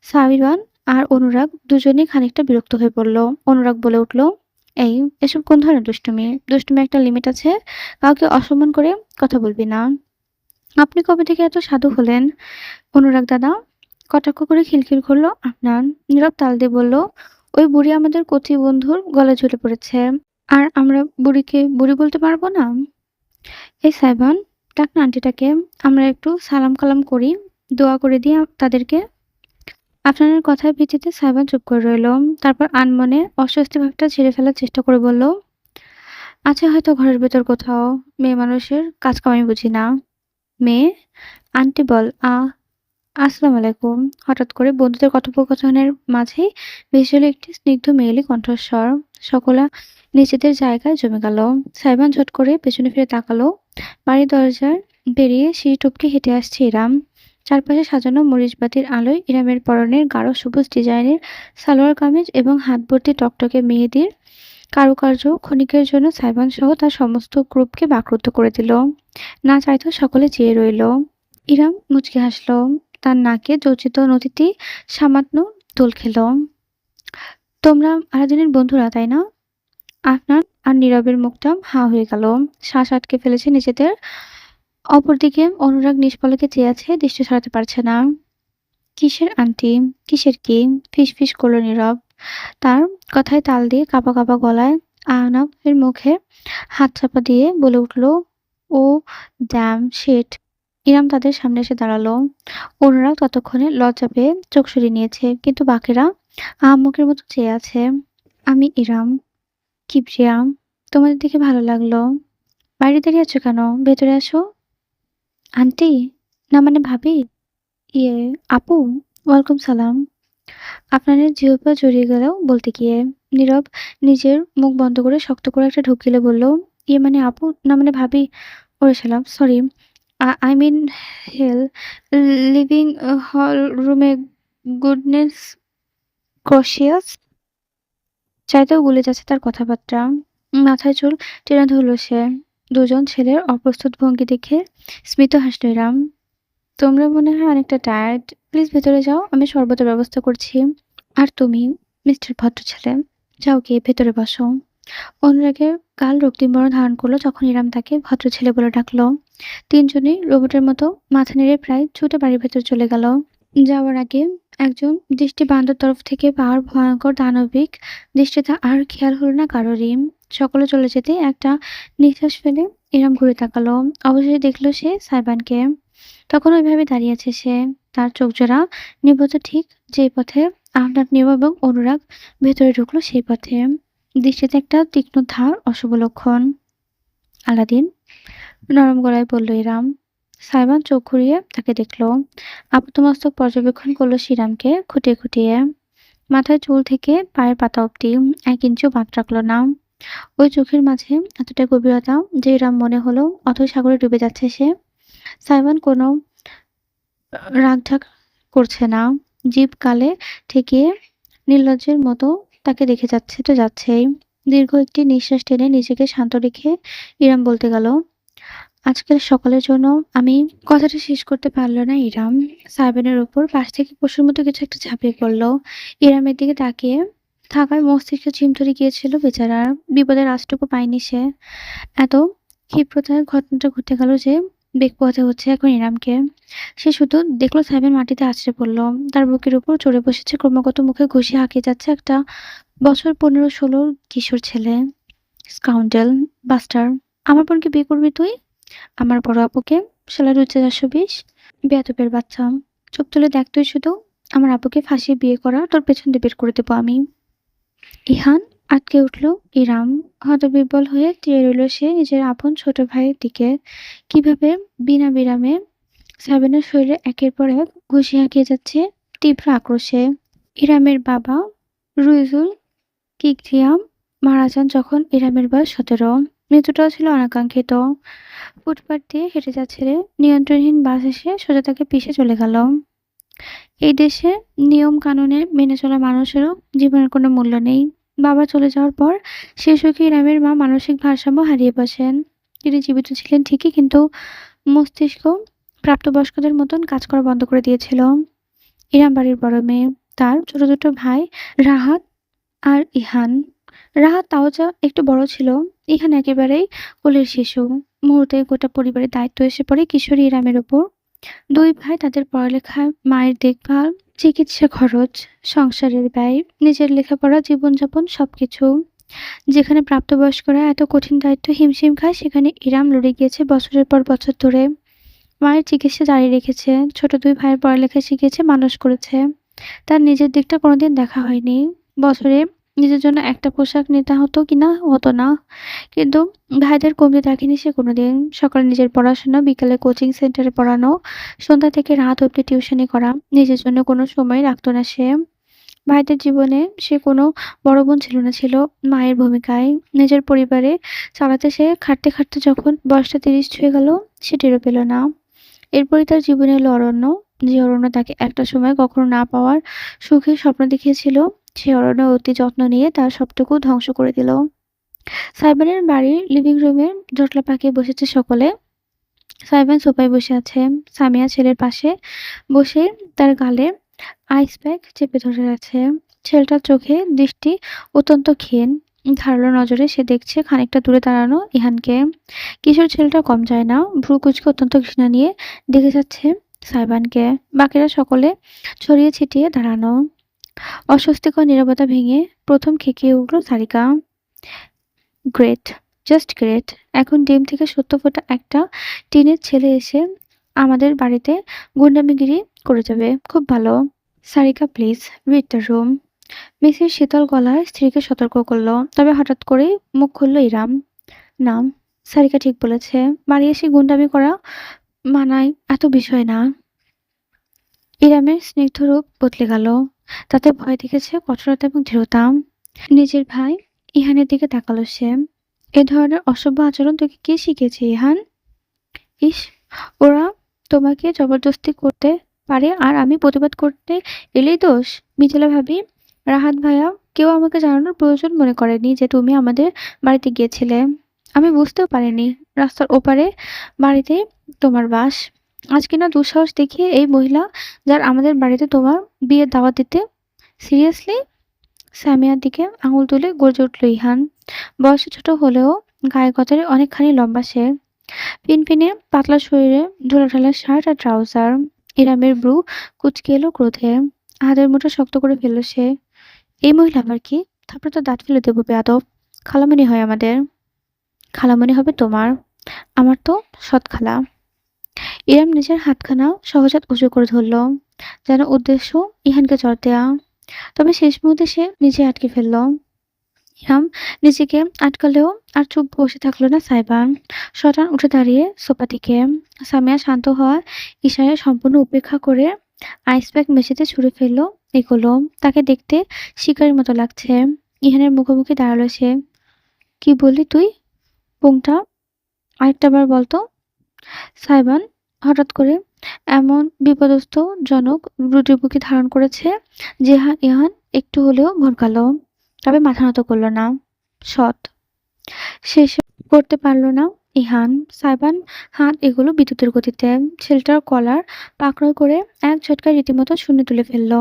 সাবিবান আর অনুরাগ দুজনেই খানিকটা বিরক্ত হয়ে পড়ল। অনুরাগ বলে উঠল, এই এসব কোন ধরনের দুষ্টুমি? দুষ্টুমি একটা লিমিট আছে। কাউকে অসম্মান করে কথা বলবি না। আপনি কবে থেকে এত সাধু হলেন? অনুরাগ দাদা কটাক্ষ করে খিলখিল করলো আপনার। নীরব তাল দিয়ে বলল, ওই বুড়ি আমাদের কচি বন্ধুর গলায় ঝুলে পড়েছে। আর আমরা বুড়িকে বুড়ি বলতে পারবো না? এই সাইবান, ডাক না আন্টিটাকে। আমরা একটু সালাম কালাম করি, দোয়া করে দিই তাদেরকে। আফনানের কথার ভিত্তিতে সাইবান চুপ করে রইল। তারপর আনমনে অস্বস্তি ভাবটা ঝেড়ে ফেলার চেষ্টা করে বলল, আছে হয়তো ঘরের ভেতর কোথাও। মেয়ে মানুষের কাজ কাম আমি বুঝি না। মেয়ে? আন্টি বল আসসালামু আলাইকুম। হঠাৎ করে বন্ধুদের কথোপকথনের মাঝেই ভেসে এলো একটি স্নিগ্ধ মেয়েলি কণ্ঠস্বর। সকলে নিজেদের জায়গায় জমে গেল। সাইবান ঝট করে পেছনে ফিরে তাকালো। বাড়ির দরজার বেরিয়ে সিঁড়ি টপকে হেঁটে আসছে ইরাম। চারপাশে সাজানো মরিচবাতির আলোয় ইরামের পরনের গাঢ় সবুজ ডিজাইনের সালোয়ার কামিজ এবং হাত ভর্তি টকটকে মেহেদির কারুকার্য ক্ষণিকের জন্য সাইবান সহ তার সমস্ত গ্রুপকে বাকরুদ্ধ করে দিল। না চাইতেও সকলে চেয়ে রইল। ইরাম মুচকি হাসল। তার নাকে যোজিত নদীটি সামান্য দোল খেল। তোমরা আলাদিনের বন্ধুরা, তাই না? আফনান আর নীরবের মুখটা হাঁ হয়ে গেল। শ্বাস আটকে ফেলেছে নিজেদের। অপরদিকে অনুরাগ নিষ্পলকে চেয়ে আছে, দৃষ্টি সরাতে পারছে না। কিসের আন্টি? কিসের কি? ফিসফিস করল নীরব। তার কথায় তাল দিয়ে কাঁপা কাঁপা গলায় আহনাফের মুখে হাত চাপা দিয়ে বলে উঠল, ও ড্যাম শিট। ইরাম তাদের সামনে এসে দাঁড়ালো। অনুরাগ ততক্ষণে লজ্জা পেয়ে চোখ সরিয়ে নিয়েছে, কিন্তু বাকিরা আহাম্মকের মতো চেয়ে আছে। আমি ইরাম, কিবরিয়া। তোমাদের দেখে ভালো লাগলো। বাইরে দাঁড়িয়ে আছো কেন? ভেতরে আসো। আন্টি, না মানে ভাবি। ইয়ে, আপু। ওয়ালাইকুম সালাম। আপনাদের জিহ্বা জড়িয়ে গেল বলতে গিয়ে। নীরব নিজের মুখ বন্ধ করে শক্ত করে একটা ঢোক গিলে বলল, ইয়ে মানে আপু, না মানে ভাবি। ওরে শালা, sorry. I mean hell. Living hall রুমে। Goodness gracious. চাইতেও গুলে যাচ্ছে তার কথাবার্তা। মাথায় চুল টেনে ধরল সে। দুজন ছেলের অপ্রস্তুত ভঙ্গি দেখে স্মিত হাসল এরাম। তোমরা মনে হয় অনেকটা টায়ার্ড। প্লিজ ভেতরে যাও, আমি শরবতের ব্যবস্থা করছি। আর তুমি, মিস্টার ভদ্রছেলে, যাও গিয়ে ভেতরে বসো। অনুরাগের গাল রক্তিম বর্ণ ধারণ করলো যখন ইরাম তাকে ভদ্রছেলে বলে ডাকলো। তিনজনই রোবটের মতো মাথা নেড়ে প্রায় ছুটে বাড়ির ভেতর চলে গেল। যাওয়ার আগে একজন দৃষ্টি বান্ধব তরফ থেকে পাওয়ার ভয়ঙ্কর দানবিক দৃষ্টিতে আর খেয়াল হলো না কারোরই। সকলে চলে যেতে একটা নিঃশ্বাস ফেলে ইরাম ঘুরে তাকালো। অবশেষে দেখলো সে সাইবানকে। তখন ওইভাবে দাঁড়িয়ে আছে সে। তার চোখজোড়া নিবদ্ধ ঠিক যে পথে আহনাদ নিয়ম এবং অনুরাগ ভেতরে ঢুকলো সেই পথে। দৃষ্টিতে একটা তীক্ষ্ণ ধার, অশুভ লক্ষণ। আলাদিন, নরম গলায় বলল ইরাম। সাইবান চোখ ঘুরিয়ে তাকে দেখল। আপাতমস্তক পর্যবেক্ষণ করলো শ্রীরামকে খুঁটিয়ে খুঁটিয়ে। মাথায় চুল থেকে পায়ের পাতা অব্দি 1 ইঞ্চিও বাদ রাখলো না। ওই চোখের মাঝে এতটা গভীরতা যে ইরাম মনে হলো অথই সাগরে ডুবে যাচ্ছে সে। সাইবান কোনো রাগঢাক করছে না। জিভ গালে ঠেকিয়ে নির্লজ্জের মতো তাকে দেখে যাচ্ছে তো যাচ্ছেই। দীর্ঘ একটি নিঃশ্বাস টেনে নিজেকে শান্ত রেখে ইরাম বলতে গেল, আজকের সকালের জন্য আমি। কথাটা শেষ করতে পারল না ইরাম। সাইবানের উপর পাশ থেকে পশুর মতো কিছু একটা ঝাঁপিয়ে পড়ল। ইরামের দিকে তাকিয়ে থাকায় মস্তিষ্কে ঝিম ধরে গিয়েছিল বেচারার। বিপদের আঁচটুকু পায়নি সে। এত ক্ষিপ্রতায় ঘটনাটা ঘটে গেল যে বেগ পোহাতে হচ্ছে এখন ইরামকে। সে শুধু দেখলো সাইবেন মাটিতে আছড়ে পড়ল। তার বুকের উপর চড়ে বসেছে, ক্রমাগত মুখে ঘুষি হাঁকিয়ে যাচ্ছে একটা বছর 15-16 কিশোর ছেলে। Scoundrel, buster. আমার বোনকে বিয়ে করবি তুই? আমার বড় আপুকে? শালা রুচে 420। বেয়াদবের বাচ্চা। চোখ তুলে দেখ তুই শুধু। আমার আপুকে ফাঁসিয়ে বিয়ে করা তোর পেছন দিয়ে বের করে দেবো আমি। ইহান আটকে উঠল ইরাম। হতবিহ্বল হয়ে চেয়ে রইল সে নিজের আপন ছোট ভাইয়ের দিকে। কিভাবে বিনা বিরামে সাবেনের শরীরে একের পর এক ঘুষি হাঁকিয়ে যাচ্ছে তীব্র আক্রোশে। ইরামের বাবা রুইজুল কিকরিয়াম মারা যান যখন ইরামের বয়স 17। মৃত্যুটাও ছিল অনাকাঙ্ক্ষিত। ফুটপাত দিয়ে হেঁটে যাচ্ছিলে নিয়ন্ত্রণহীন বাস এসে সোজা তাকে পিষে চলে গেল। এই দেশে নিয়ম কানুনে মেনে চলা মানুষেরও জীবনের কোনো মূল্য নেই। বাবা চলে যাওয়ার পর সে সুখে ইরামের মা মানসিক ভারসাম্য হারিয়ে বসেন। তিনি জীবিত ছিলেন ঠিকই, কিন্তু মস্তিষ্ক প্রাপ্তবয়স্কদের মতন কাজ করা বন্ধ করে দিয়েছিল। ইরাম বাড়ির বড় মেয়ে। তার ছোট দুটো ভাই রাহাত আর ইহান। রাহাত তাও যা একটু বড় ছিল, ইহান একেবারেই কোলের শিশু। মুহূর্তে গোটা পরিবারের দায়িত্ব এসে পড়ে কিশোরী ইরামের উপর। দুই ভাই, তাদের পড়ালেখা, মায়ের দেখভাল, চিকিৎসা খরচ, সংসারের ব্যয়, নিজের লেখাপড়া, জীবনযাপন সবকিছু। যেখানে প্রাপ্তবয়স্করা এত কঠিন দায়িত্ব হিমশিম খায়, সেখানে ইরাম লড়ে গিয়েছে বছরের পর বছর ধরে। মায়ের চিকিৎসা জারি রেখেছে, ছোট দুই ভাইয়ের পড়ালেখা শিখিয়েছে, মানুষ করেছে। তার নিজের দিকটা কোনোদিন দেখা হয়নি। বছরে নিজের জন্য একটা পোশাক নিতে হতো কিনা হতো না, কিন্তু ভাইদের কমতি রাখেনি সে কোনোদিন। সকালে নিজের পড়াশোনা, বিকালে কোচিং সেন্টারে পড়ানো, সন্ধ্যা থেকে রাত অবধি টিউশনি করা, নিজের জন্য কোনো সময় রাখতো না সে। ভাইদের জীবনে সে কোনো বড় বোন ছিল না, ছিল মায়ের ভূমিকায়। নিজের পরিবারে চালাতে সে খাটতে খাটতে যখন বয়সটা ৩০ ছুঁয়ে গেল, সে টেরও পেল না। এরপরই তার জীবনে এলো অরণ্য। যে অরণ্য তাকে একটা সময় কখনো না পাওয়ার সুখের স্বপ্ন দেখিয়েছিল, সে অরণ্য অতি যত্ন নিয়ে তার সবটুকু ধ্বংস করে দিল। সাইবানের বাড়ির লিভিং রুমে জটলা পাকিয়ে বসেছে সকলে। সাইবান সোফায় বসে আছে, সামিয়া ছেলের পাশে বসে তার গালে আইস প্যাক চেপে ধরে আছে। ছেলেটার চোখে দৃষ্টি অত্যন্ত ক্ষীণ, ধারালো নজরে সে দেখছে খানিকটা দূরে দাঁড়ানো ইহানকে। কিশোর ছেলেটা কম যায় না, ভ্রু কুচকে অত্যন্ত ঘৃণা নিয়ে দেখে যাচ্ছে সাইবানকে। বাকিরা সকলে ছড়িয়ে ছিটিয়ে দাঁড়ানো। অস্বস্তিকর নীরবতা ভেঙে প্রথম খেকিয়ে উঠল সারিকা। Great, just great. এখন ডিম থেকে সত্য ফোটা একটা টিনের ছেলে এসে আমাদের বাড়িতে গুন্ডামিগিরি করে যাবে, খুব ভালো। Sarika please read the room. Mrs শীতল গলায় স্ত্রীকে সতর্ক করলো, তবে হঠাৎ করেই মুখ খুলল ইরাম। নাম, সারিকা ঠিক বলেছে, বাড়ি এসে গুন্ডামি করা মানায় এত বিষয় না। ইরামের স্নিগ্ধ রূপ বদলে গেল, তাতে ভয় দেখেছে, কঠোরতা এবং দৃঢ়তা। নিজের ভাই ইহানের দিকে তাকালো সে। এ ধরনের অসভ্য আচরণ তোকে কে শিখিয়েছে ইহান? ইস, ওরা তোমাকে জবরদস্তি করতে পারে আর আমি প্রতিবাদ করতে এলেই দোষ? মিথিলা ভাবি, রাহাত ভাইয়া, কেউ আমাকে জানানোর প্রয়োজন মনে করেনি যে তুমি আমাদের বাড়িতে গিয়েছিলে। আমি বুঝতেও পারিনি রাস্তার ওপারে বাড়িতে তোমার বাস। আজ কিনা দুঃসাহস দেখিয়ে এই মহিলা, যার আমাদের বাড়িতে তোমার বিয়ের দাওয়াত দিতে। সিরিয়াসলি? সামিয়ার দিকে আঙুল তুলে গর্জে উঠল ইহান। বয়সে ছোট হলেও গায়ে গতরে অনেকখানি লম্বা সে। পিনপিনে পাতলা শরীরে ঢোলাঢালা শার্ট আর ট্রাউজার। ইরামের ব্রু কুঁচকে এলো ক্রোধে, হাতের মুঠো শক্ত করে ফেলল সে। এই মহিলা আবার কি? তারপরে তো দাঁত ফেলে দেবো বেয়াদব। খালামণি হয় আমাদের। খালামণি হবে তোমার, আমার তো সৎ খালা। ইরাম নিজের হাতখানা সহজাত উঁচু করে ধরল, যেন উদ্দেশ্য ইহানকে চড় দেয়া। তবে শেষ মুহূর্তে সে নিজে আটকে ফেলল। ইরাম নিজেকে আটকালেও আর চুপ বসে থাকলো না সাইবান। শটান উঠে দাঁড়িয়ে সোফা থেকে। সামিয়া শান্ত হওয়ার ইশারায় সম্পূর্ণ উপেক্ষা করে আইস প্যাক মেঝেতে ছুঁড়ে ফেললো। এগুলো তাকে দেখতে শিকারীর মতো লাগছে। ইহানের মুখোমুখি দাঁড়ালো সে। কি বললি তুই? পুংটা আরেকটা বার বলতো। সাইবান হঠাৎ করে এমন বিপদস্ত জনক রুদ্রমুখী ধারণ করেছে যে ইহান একটু হলেও ভরকালো, তবে মাথা নত করল না। সৎ, শেষ করতে পারল না ইহান। সাইবান হাত এগুলো বিদ্যুতের গতিতে ছেলেটার কলার পাকড়াও করে এক ঝটকায় রীতিমতো শূন্য তুলে ফেলল।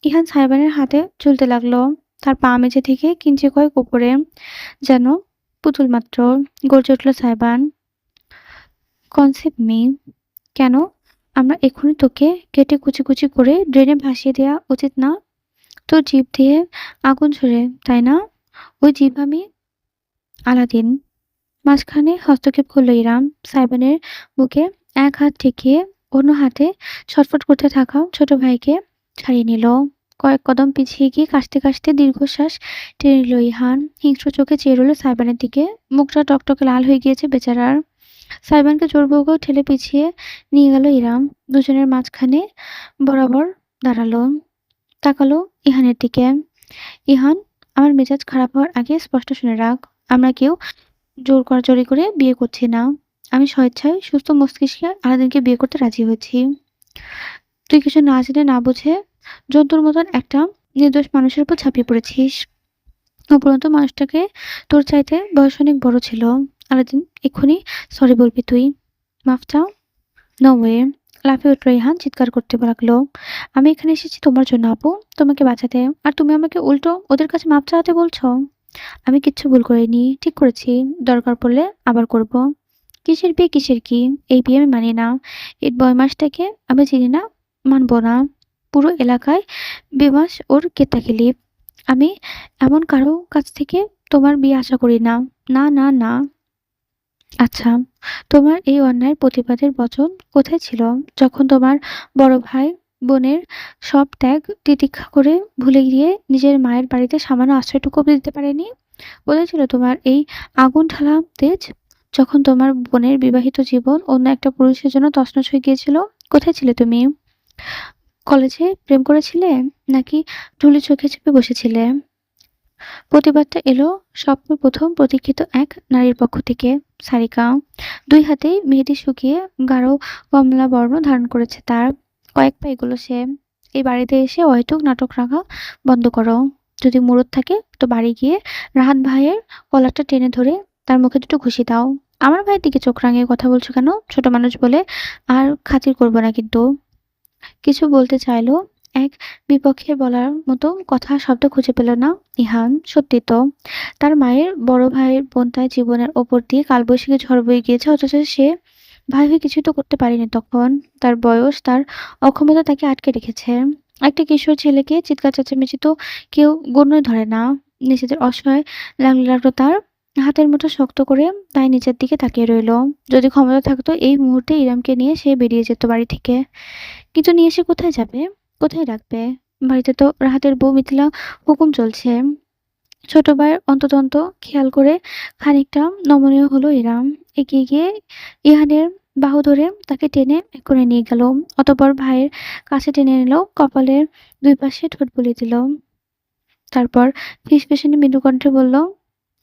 ইহান সাইবানের হাতে চলতে লাগলো, তার পা মেঝে থেকে কিঞ্চি কয়েক উপরে, যেন পুতুল মাত্র। গর্জে উঠল সাইবান। Concept me. কেন? আমরা এক্ষুনি তোকে কেটে কুচি কুচি করে ড্রেনে ভাসিয়ে দেওয়া উচিত না? তোর জিভ দিয়ে আগুন ঝরে, তাই না? ওই জিভ আমি আলাদিন। মাঝখানে হস্তক্ষেপ করল ইরাম। সাইবানের বুকে এক হাত ঠেকিয়ে অন্য হাতে ছটফট করতে থাকা ছোট ভাইকে ছাড়িয়ে নিল। কয়েক কদম পিছিয়ে গিয়ে কাশতে কাশতে দীর্ঘশ্বাস টেনে নিল ইহান। হিংস্র চোখে চেয়ে রইল সাইবানের দিকে। মুখটা টকটকে লাল হয়ে গিয়েছে বেচারার। সাইবানকে জোরপূর্বক ঠেলে পিছিয়ে নিয়ে গেল ইরাম। দুজনের মাঝখানে বরাবর দাঁড়ালো, তাকালো ইহানের দিকে। ইহান, আমার মেজাজ খারাপ হওয়ার আগে স্পষ্ট শুনে রাখ, আমরা কেউ জোর করাজোরি করে বিয়ে করছি না। আমি স্বেচ্ছায় সুস্থ মস্তিষ্কে আলাদিনকে বিয়ে করতে রাজি হয়েছি। তুই কিছু না জেনে না বুঝে জন্তুর মতন একটা নির্দোষ মানুষের উপর ঝাঁপিয়ে পড়েছিস। উপরন্তু মানুষটাকে তোর চাইতে বয়স অনেক বড় ছিল। আলাদিন, এক্ষুনি সরি বলবি তুই। মাফ চাও? No way. লাফিয়ে উঠল ইহান, চিৎকার করতে লাগলো। আমি এখানে এসেছি তোমার জন্য আপু, তোমাকে বাঁচাতে, আর তুমি আমাকে উল্টো ওদের কাছে মাপ চাওয়াতে বলছো? আমি কিচ্ছু ভুল করিনি। ঠিক করেছি। দরকার পড়লে আবার করব। কিসের বিয়ে, কিসের কি? এই বিয়ে আমি মানি না। এই বদমাশটাকে আমি চিনি না, মানব না। পুরো এলাকায় বেবাস ওর কেতাকেলি। আমি এমন কারো কাছ থেকে তোমার বিয়ে আশা করি না। না, না, না। আচ্ছা, তোমার এই অন্যায়ের প্রতিবাদের বচন কোথায় ছিল যখন তোমার বড় ভাই বোনের সব ত্যাগ তিতিক্ষা করে ভুলে গিয়ে নিজের মায়ের বাড়িতে সামান্য আশ্রয়টুকু অবধি দিতে পারেনি? কোথায় ছিল তোমার এই আগুন ঠালা তেজ যখন তোমার বোনের বিবাহিত জীবন অন্য একটা পুরুষের জন্য তছনছ হয়ে গিয়েছিল? কোথায় ছিলে তুমি? কলেজে প্রেম করেছিলে নাকি ঢুলি চোখে চেপে বসেছিলে? প্রতিবাদটা এলো স্বপ্ন প্রথম প্রতীক্ষিত এক নারীর পক্ষ থেকে। সারিকা দুই হাতেই মেহেদি শুকিয়ে গাঢ় কমলা বর্ণ ধারণ করেছে তার। কয়েক পা এগুলো সে। এই বাড়িতে এসে অহেতুক নাটক রাখা বন্ধ করো। যদি মুরদ থাকে তো বাড়ি গিয়ে রাহাত ভাইয়ের কলারটা টেনে ধরে তার মুখে দুটো ঘুষি দাও। আমার ভাইয়ের দিকে চোখ রাঙিয়ে কথা বলছো কেন? ছোট মানুষ বলে আর খাতির করবো না কিন্তু। কিছু বলতে চাইলো, এক বিপক্ষের বলার মতো কথা শব্দ খুঁজে পেল না ইহান। সত্যি তো, তার মায়ের বড় ভাইয়ের বোনটার জীবনের ওপর দিয়ে কালবৈশাখী ঝড় বয়ে গিয়েছে, অথচ সে ভাই হয়ে কিছুই তো করতে পারেনি তখন। তার বয়স, তার অক্ষমতা তাকে আটকে রেখেছে। একটা কিশোর ছেলেকে চিৎকার চেঁচামেচি তো কেউ গণ্যই ধরে না। নিজেদের অসহায় লাগলো তার। হাতের মুঠো শক্ত করে তাই নিচের দিকে তাকিয়ে রইল। যদি ক্ষমতা থাকতো এই মুহূর্তে ইরামকে নিয়ে সে বেরিয়ে যেত বাড়ি থেকে। কিন্তু নিয়ে এসে কোথায় যাবে? কোথায় রাখবে? বাড়িতে তো রাহাতের বউ মিথিলা হুকুম চলছে। ছোট ভাইয়ের অন্ততন্ত খেয়াল করে খানিকটা নমনীয় হলো ইরাম। এগিয়ে গিয়ে ইহানের বাহু ধরে তাকে টেনে করে নিয়ে গেল। অতঃপর ভাইয়ের কাছে টেনে নিল, কপালের দুই পাশে ঠোঁট বুলিয়ে দিল। তারপর ফিসফিসানি মৃদু কণ্ঠে বলল,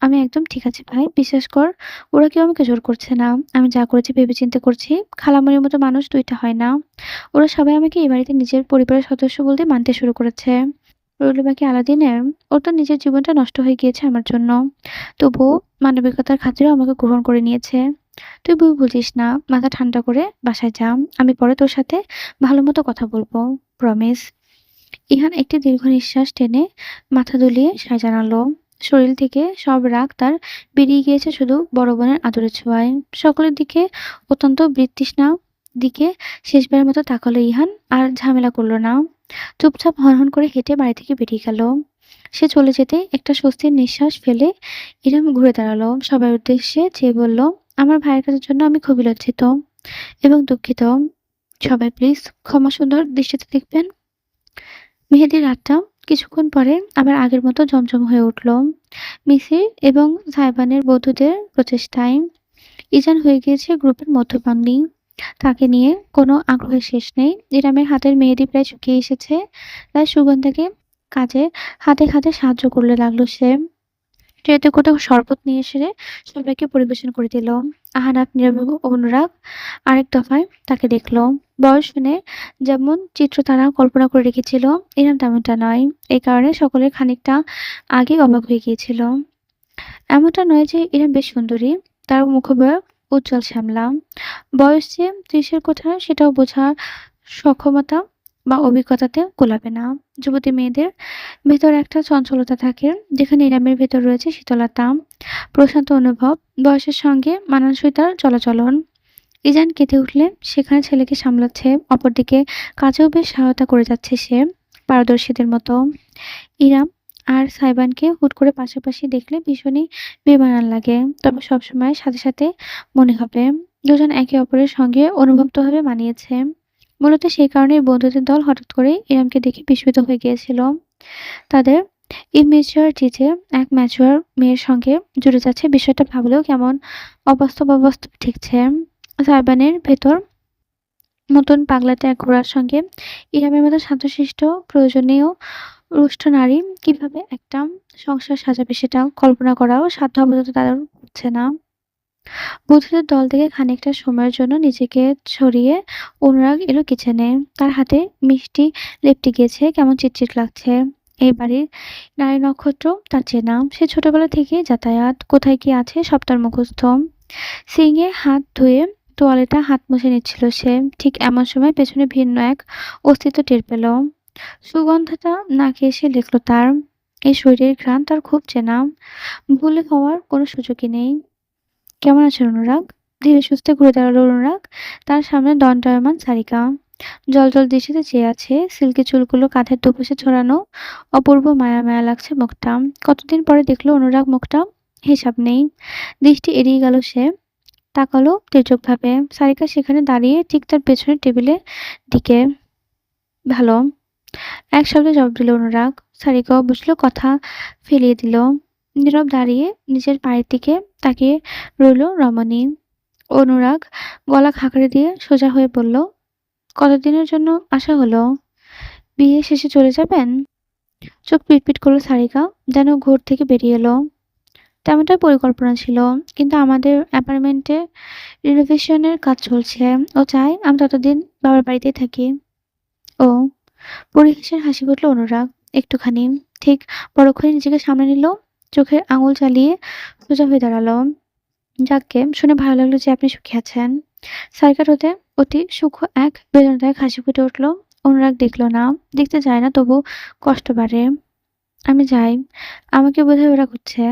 আমি একদম ঠিক আছি ভাই, বিশ্বাস কর। ওরা কেউ আমাকে জোর করছে না। আমি যা করেছি ভেবেচিন্তে করছি। খালামণির মতো মানুষ দুইটা হয় না। ওরা সবাই আমাকে এই বাড়িতে নিজের পরিবারের সদস্য বলতে মানতে শুরু করেছে। রইল বাকি আলাদিনের। ওর তো নিজের জীবনটা নষ্ট হয়ে গিয়েছে আমার জন্য। তবুও মানবিকতার খাতিরেও আমাকে গ্রহণ করে নিয়েছে। তুই ভুল বুঝিস না। মাথা ঠান্ডা করে বাসায় যা। আমি পরে তোর সাথে ভালো মতো কথা বলবো। প্রমিস। ইহান একটি দীর্ঘ নিঃশ্বাস টেনে মাথা দুলিয়ে সায় জানালো। শরীর থেকে সব রাগ তার বেরিয়ে গিয়েছে শুধু বড় বোনের আদরের ছোঁয়ায়। সকলের দিকে অত্যন্ত বৃত্তৃষ্ণা দিকে শেষবারের মতো তাকালো ইহান, আর ঝামেলা করলো না। চুপচাপ হনহন করে হেঁটে বাড়ি থেকে বেরিয়ে গেল। সে চলে যেতে একটা স্বস্তির নিঃশ্বাস ফেলে ইরাম ঘুরে দাঁড়ালো, সবার উদ্দেশ্যে চেয়ে বলল, আমার ভাইয়ের কাজের জন্য আমি খুবই লজ্জিত এবং দুঃখিত। সবাই প্লিজ ক্ষমা সুন্দর দৃষ্টিতে দেখবেন। মেহেদির রাতটা কিছুক্ষণ পরে আবার আগের মতো জমজম হয়ে উঠল মিসির এবং সাইবানের বন্ধুদের প্রচেষ্টায়। ইজান হয়ে গিয়েছে গ্রুপের মধ্যমণি। তাকে নিয়ে কোনো আগ্রহের শেষ নেই। ইরামের হাতের মেহেদি প্রায় শুকিয়ে এসেছে। তাই সুগন্ধাকে কাজে হাতে হাতে সাহায্য করলে লাগলো সে। ট্রেতে কোথাও শরবত নিয়ে এসে সবাইকে পরিবেশন করে দিল। আহানাত, নীরব, অনুরাগ আরেক দফায় তাকে দেখল। বয়স শুনে যেমন চিত্র তারা কল্পনা করে রেখেছিল, এরম তেমনটা নয়। এই কারণে সকলের খানিকটা আগে অবাক হয়ে গিয়েছিল। এমনটা নয় যে এরা বেশ সুন্দরী। তার মুখবয়ব উজ্জ্বল শ্যামলা। বয়স যে ৩০-এর কোঠায় সেটাও বোঝার সক্ষমতা বা অভিজ্ঞতাতে গোলাবে না। যুবতী মেয়েদের ভেতর একটা চঞ্চলতা থাকে, যেখানে ইরামের ভেতর রয়েছে শীতলতা, প্রশান্ত অনুভব, বয়সের সঙ্গে মানানসই তার চলাচলন। ইজান কেঁদে উঠলে সেখানে ছেলেকে সামলাচ্ছে, অপরদিকে কাজেও বেশ সহায়তা করে যাচ্ছে সে, পারদর্শীদের মতো। ইরাম আর সাইবানকে হুট করে পাশাপাশি দেখলে ভীষণই বেমানান লাগে, তবে সবসময় সাথে সাথে মনে হবে দুজন একে অপরের সঙ্গে অনুভবতভাবে মানিয়েছে। মূলত সেই কারণেই বন্ধুদের দল হঠাৎ করে ইরামকে দেখে বিস্মিত হয়ে গিয়েছিল। তাদের ইমেচিউরিটিতে এক ম্যাচিউর মেয়ের সঙ্গে জুড়ে যাচ্ছে বিষয়টা ভাবলেও কেমন অবাস্তব অবাস্তব ঠেকছে। সাইবানের ভেতর নতুন পাগলাটে এক ঘোড়ার সঙ্গে ইরামের মতো শান্তশিষ্ট প্রয়োজনীয় রুষ্ট নারী কিভাবে একটা সংসার সাজাবে সেটা কল্পনা করাও সাধ্য আপাতত তাদের হচ্ছে না। বন্ধুদের দল থেকে খানিকটা সময়ের জন্য নিজেকে ছড়িয়ে অনুরাগ এলো কিচেনে। তার হাতে মিষ্টি লেপটে গিয়েছে, কেমন চিটচিট লাগছে। এই বাড়ির নারী নক্ষত্র তার চেনা। সে ছোটবেলা থেকে যাতায়াত, কোথায় কি আছে সব তার মুখস্থ। সিঙে হাত ধুয়ে তোয়ালেটা হাত মুছে নিচ্ছিল সে। ঠিক এমন সময় পেছনে ভিন্ন এক অস্তিত্ব টের পেল। সুগন্ধাটা নাকে এসে লেখল তার। এই শরীরের ঘ্রাণ তার খুব চেনা। ভুল হওয়ার কোনো সুযোগই নেই। কেমন আছেন অনুরাগ? ধীরে সুস্থে ঘুরে দাঁড়ালো অনুরাগ। তার সামনে দণ্ডায়মান সারিকা। জ্বলজ্বল দৃষ্টিতে চেয়ে আছে। সিল্কি চুলগুলো কাঁধের দুপাশে ছড়ানো। অপূর্ব মায়া মায়া লাগছে মুখটা। কতদিন পরে দেখলো অনুরাগ মুখটা। হিসাব নেই। দৃষ্টি এড়িয়ে গেল সে। তাকালো তীর্যকভাবে। সারিকা সেখানে দাঁড়িয়ে ঠিক তার পেছনের টেবিলের দিকে। ভালো। এক শব্দে জবাব দিল অনুরাগ। সারিকাও বুঝলো কথা ফেলিয়ে দিল। নীরব দাঁড়িয়ে নিজের পায়ের দিকে তাকিয়ে রইল রমণী। অনুরাগ গলা খাকারি দিয়ে সোজা হয়ে বলল, কতদিনের জন্য আসা হলো? বিয়ে শেষে চলে যাবেন? চোখ পিটপিট করলো সারিকা, যেন ঘোর থেকে বেরিয়ে এলো। তেমনটাই পরিকল্পনা ছিল, কিন্তু আমাদের অ্যাপার্টমেন্টে রিনোভেশনের কাজ চলছে। ও চায় আমি ততদিন বাবার বাড়িতেই থাকি। ও, পরিহাসের হাসি ফুটল অনুরাগ একটুখানি। ঠিক পরক্ষণে নিজেকে সামনে নিল। চোখের আঙুল চালিয়ে সোজা হয়ে দাঁড়ালো। যাকগে, শুনে ভালো লাগলো যে আপনি সুখী আছেন। সাইকার হতে অতি সূক্ষ্ম এক বেদনাদায়ক হাসি ফুটে উঠল। অনুরাগ দেখল না, দেখতে যায় না, তবু কষ্ট বাড়ে। আমি যাই, আমাকে বোধহয় ওরা করছে।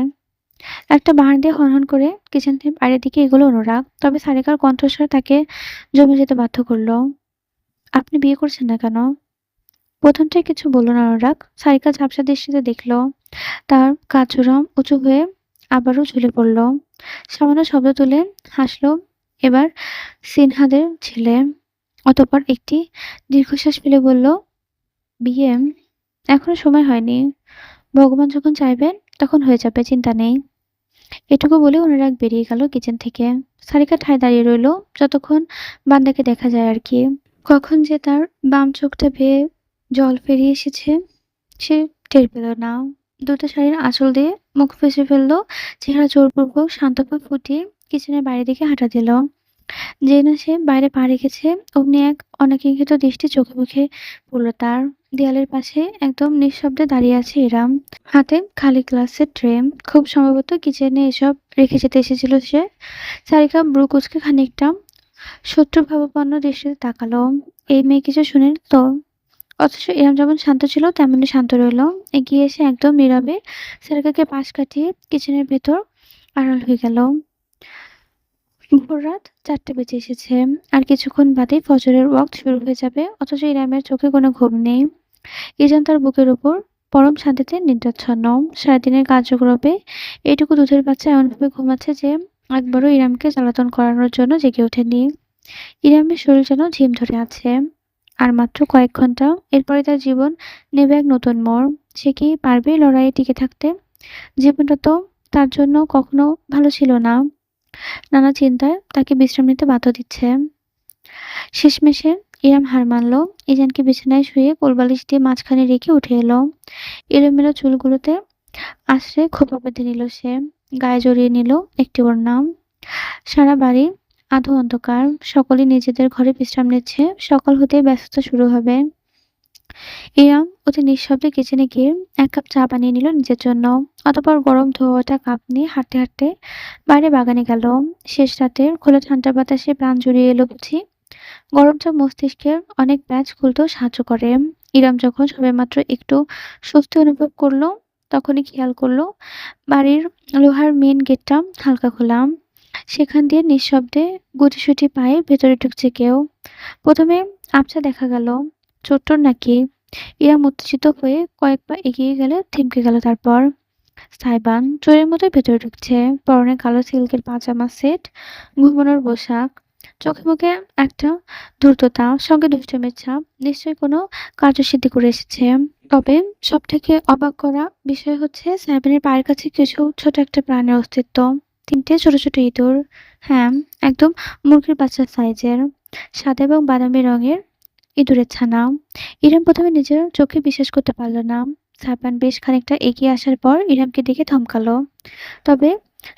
একটা বাহানা দিয়ে হনহন করে কিচেন থেকে বাইরের দিকে এগোলো অনুরাগ। তবে সারিকার কণ্ঠস্বর তাকে জমে যেতে বাধ্য করলো। আপনি বিয়ে করছেন না কেন? প্রথমটায় কিছু বলল না অনুরাগ। সারিকা ঝাপসা দৃষ্টিতে দেখল। তার কাজজোড়া উঁচু হয়ে আবারও ঝুলে পড়ল। সামান্য শব্দ তুলে হাসল। এবার সিনহাদের ছেলে। অতঃপর একটি দীর্ঘশ্বাস ফেলে বলল, বিয়ে এখনো সময় হয়নি। ভগবান যখন চাইবেন তখন হয়ে যাবে, চিন্তা নেই। এটুকু বলে অনুরাগ বেরিয়ে গেল কিচেন থেকে। সারিকা ঠায় দাঁড়িয়ে রইল, যতক্ষণ বান্দাকে দেখা যায় আর কি। কখন যে তার বাম চোখটা বেয়ে জল ফেরিয়ে এসেছে সে টের পেল না। দ্রুত শাড়ির আঁচল দিয়ে মুখ ফেঁসে ফেলল। চেহারা জোরপূর্বক শান্তভাব ফুটিয়ে কিচেনের বাইরের দিকে হাঁটা দিল। যে না সে বাইরে পা রেখেছে, অমনি এক অনাকাঙ্ক্ষিত দৃষ্টি চোখে মুখে পড়ল তার। দেয়ালের পাশে একদম নিঃশব্দে দাঁড়িয়ে আছে ইরাম। হাতে খালি গ্লাসের ট্রে। খুব সম্ভবত কিচেনে এসব রেখে যেতে এসেছিল সে। সারিকা ব্রু কুঁচকে খানিকটা শত্রুভাবাপন্ন দৃষ্টিতে তাকালো। এই মেয়ে কিছু শুনেন তো? অথচ ইরাম যেমন শান্ত ছিল তেমনি শান্ত রইল। এগিয়ে এসে একদম নীরবে সারিকাকে পাশ কাটিয়ে কিচেনের ভেতর আড়াল হয়ে গেল। ভোররাত ৪টা বেজে এসেছে। আর কিছুক্ষণ বাদেই ফজরের ওয়াক্ত শুরু হয়ে যাবে, অথচ ইরামের চোখে কোনো ঘুম নেই। ইজান তার বুকের উপর পরম শান্তিতে নিদ্রাচ্ছন্ন। সারাদিনের কার্যকলাপে এইটুকু দুধের বাচ্চা এমনভাবে ঘুমাচ্ছে যে একবারও ইরামকে জ্বালাতন করানোর জন্য জেগে ওঠেনি। ইরামের শরীর যেন ঝিম ধরে আছে। আর মাত্র কয়েক ঘন্টা, এরপরে তার জীবন নেবে এক নতুন মোড়। সে কি পারবে লড়াইয়ে টিকে থাকতে? জীবনটা তো তার জন্য কখনো ভালো ছিল না। নানা চিন্তায় তাকে বিশ্রাম নিতে বাধ্য দিচ্ছে। শেষমেশে ইরাম হার মানল। ইজানকে বিছানায় শুয়ে কোলবালিশ দিয়ে মাঝখানে রেখে উঠে এলো। এলোমেলো চুলগুলোতে আশ্রে খোঁপা বেঁধে নিল সে। গায়ে জড়িয়ে নিল একটি ওড়না। সারা বাড়ি আধো অন্ধকার। সকলে নিজেদের ঘরে বিশ্রাম নিচ্ছে। সকাল হতেই ব্যস্ততা শুরু হবে। ইরাম অতি নিঃশব্দে কিচেনে গিয়ে এক কাপ চা বানিয়ে নিল নিজের জন্য। অতঃপর গরম ধোয়া কাপ নিয়ে হাঁটতে হাঁটতে বাইরে বাগানে গেল। শেষ রাতের খোলা ঠান্ডা বাতাসে প্রাণ জুড়িয়ে এলো বুঝি। গরম চা মস্তিষ্কের অনেক প্যাচ খুলতেও সাহায্য করে। ইরাম যখন সবেমাত্র একটু স্বস্তি অনুভব করলো, তখনই খেয়াল করলো বাড়ির লোহার মেন গেটটা হালকা খোলা। সেখান দিয়ে নিঃশব্দে গুটিসুটি পায়ে ভেতরে ঢুকছে কেউ। প্রথমে আবছা দেখা গেল, চোট্টর নাকি। ইরাম উত্তেজিত হয়ে কয়েক পা এগিয়ে গেলে থমকে গেল। তারপর সাইবান চোরের মতো ভেতরে ঢুকছে। পরনে কালো সিল্কের পাজামা সেট, ঘুমানোর পোশাক, চোখে মুখে একটা ধূর্ততা, সঙ্গে দুষ্টুমির ছাপ। নিশ্চয়ই কোনো কার্যসিদ্ধি করে এসেছে। তবে সব থেকে অবাক করা বিষয় হচ্ছে সাইবানের পায়ের কাছে কিছু ছোট একটা প্রাণের অস্তিত্ব। ৩টে ছোট ছোট ইঁদুর। হ্যাঁ, একদম মুরগির বাচ্চার সাইজের, সাদা এবং বাদামি রঙের ইঁদুরের ছানা। ইরাম প্রথমে নিজের চোখে বিশ্বাস করতে পারল না। সাইবান বেশ খানিকটা এগিয়ে আসার পর ইরামকে দেখে থমকালো। তবে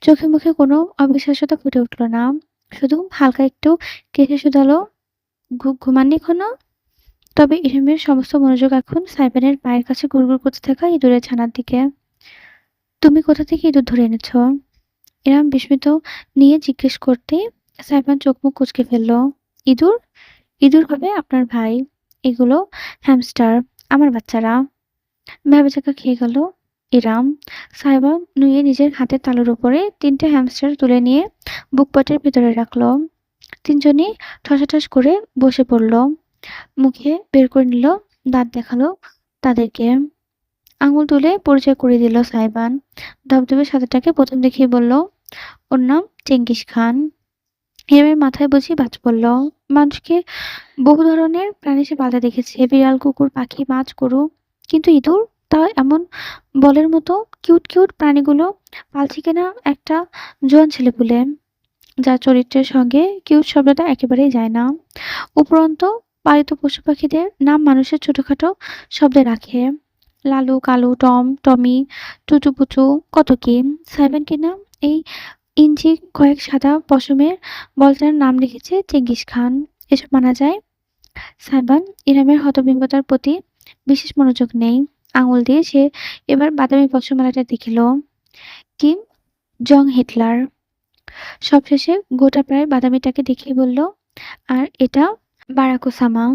চোখে মুখে কোনো অবিশ্বাস্যতা ফুটে উঠল না। শুধু হালকা একটু কেশে শুধালো, ঘুমাননি এখনো? তবে ইরামের সমস্ত মনোযোগ এখন সাইবানের পায়ের কাছে গুড়গুড় করতে থাকা ইঁদুরের ছানার দিকে। তুমি কোথা থেকে ইঁদুর ধরে এনেছ? ইরাম বিস্মিত নিয়ে জিজ্ঞেস করতে সাইবান চোখ মুখ কুঁচকে ফেলল। ইঁদুর? ইঁদুর হবে আপনার ভাই। এগুলো হ্যামস্টার, আমার বাচ্চারা। ভ্যাবাচ্যাকা খেয়ে গেল। ইরাম। সাইবা নুয়ে নিজের হাতের তালুর উপরে ৩টে হ্যামস্টার তুলে নিয়ে বুকপটের ভেতরে রাখল। ৩ জনই ঠসাঠস করে বসে পড়ল। মুখে বের করে নিল, দাঁত দেখালো তাদেরকে। আঙুল তুলে পরিচয় করিয়ে দিল সাইবান। ধবধবে সাদাটাকে প্রথম দেখেই বলল, ওর নাম চেঙ্গিস খান। হিরামের মাথায় বুঝি বাজ পড়ল। মানুষকে বহু ধরনের প্রাণী সে পালতে দেখেছে, বিড়াল, কুকুর, পাখি, মাছ, গরু, কিন্তু ইঁদুর, তা এমন বলের মতো কিউট কিউট প্রাণীগুলো পালছে কিনা একটা জোয়ান ছেলেপুলে, যার চরিত্রের সঙ্গে কিউট শব্দটা একেবারেই যায় না। উপরন্তু পালিত পশু পাখিদের নাম মানুষের ছোটখাটো শব্দে রাখে, লালু, কালু, টম, টমি, টুটু পুচু, কত কি। সাইবেন কিনা এই ইঞ্চি কয়েক সাদা পশমের বলটার নাম লিখেছে চেঙ্গিস খান। এসব মানা যায়? সাইবান ইরামের হতবিম্বতার প্রতি বিশেষ মনোযোগ নেই। আঙুল দিয়ে সে এবার বাদামি পশমওয়ালাটা দেখিল। Kim Jong Hitler. সবশেষে গোটা প্রায় বাদামিটাকে দেখিয়ে বলল, আর এটা বারাক ওসামা।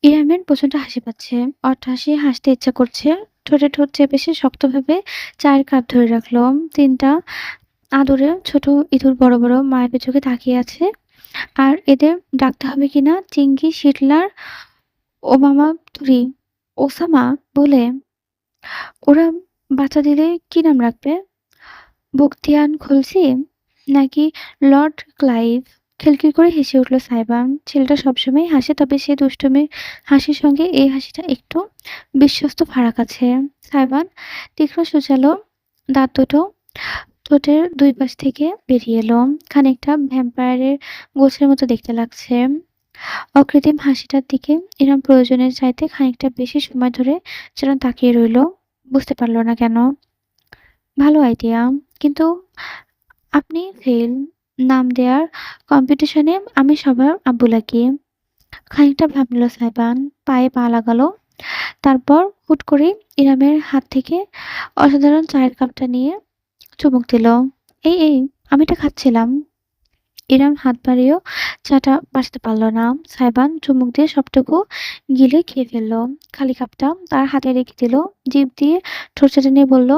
ইরামের প্রচন্ড হাসি পাচ্ছে, অট্টহাসি, হাসতে ইচ্ছা করছে। ঠোঁটে ঠোঁট চেপে সে শক্তভাবে চায়ের কাপ ধরে রাখলো। ৩টা আদরে ছোট ইঁদুর বড় বড় মায়াবী চোখে তাকিয়ে আছে। আর এদের ডাকতে হবে কিনা চিঙ্গিস হিটলার, ওবামা তুরি, ওসামা বলে। ওরা বাচ্চা দিলে কি নাম রাখবে? বখতিয়ান খলসি নাকি লর্ড ক্লাইভ? খিলখিল করে হেসে উঠল সাইবান। ছেলেটা সবসময় হাসে, তবে সে দুষ্টুমির হাসির সঙ্গে এই হাসিটা একটু বিশ্বস্ত ফারাক আছে। সাইবান তীক্ষ্ণ সুচালো দাঁত দুটো ঠোঁটের দুই পাশ থেকে বেরিয়ে এলো। খানিকটা ভ্যাম্পায়ারের গোছের মতো দেখতে লাগছে। অকৃত্রিম হাসিটার দিকে ইরাম প্রয়োজনের চাইতে খানিকটা বেশি সময় ধরে যেন তাকিয়ে রইল। বুঝতে পারল না কেন। ভালো আইডিয়া, কিন্তু আপনি ফেল। নাম দেয়ার কম্পিটিশনে আমি সবার আব্বু লাগি। খানিকটা ভাবল সাইবান, পায়ে পা লাগালো। তারপর হুট করে ইরামের হাত থেকে অসাধারণ চায়ের কাপটা নিয়ে চুমুক দিল। এই এই, আমি এটা খাচ্ছিলাম। ইরাম হাত বাড়িয়েও চাটা বাঁচতে পারল না। সাইবান চুমুক দিয়ে সবটুকু গিলে খেয়ে ফেলল। খালি কাপটা তার হাতে রেখে দিল। জিভ দিয়ে ঠোঁট চেটে নিয়ে বলল,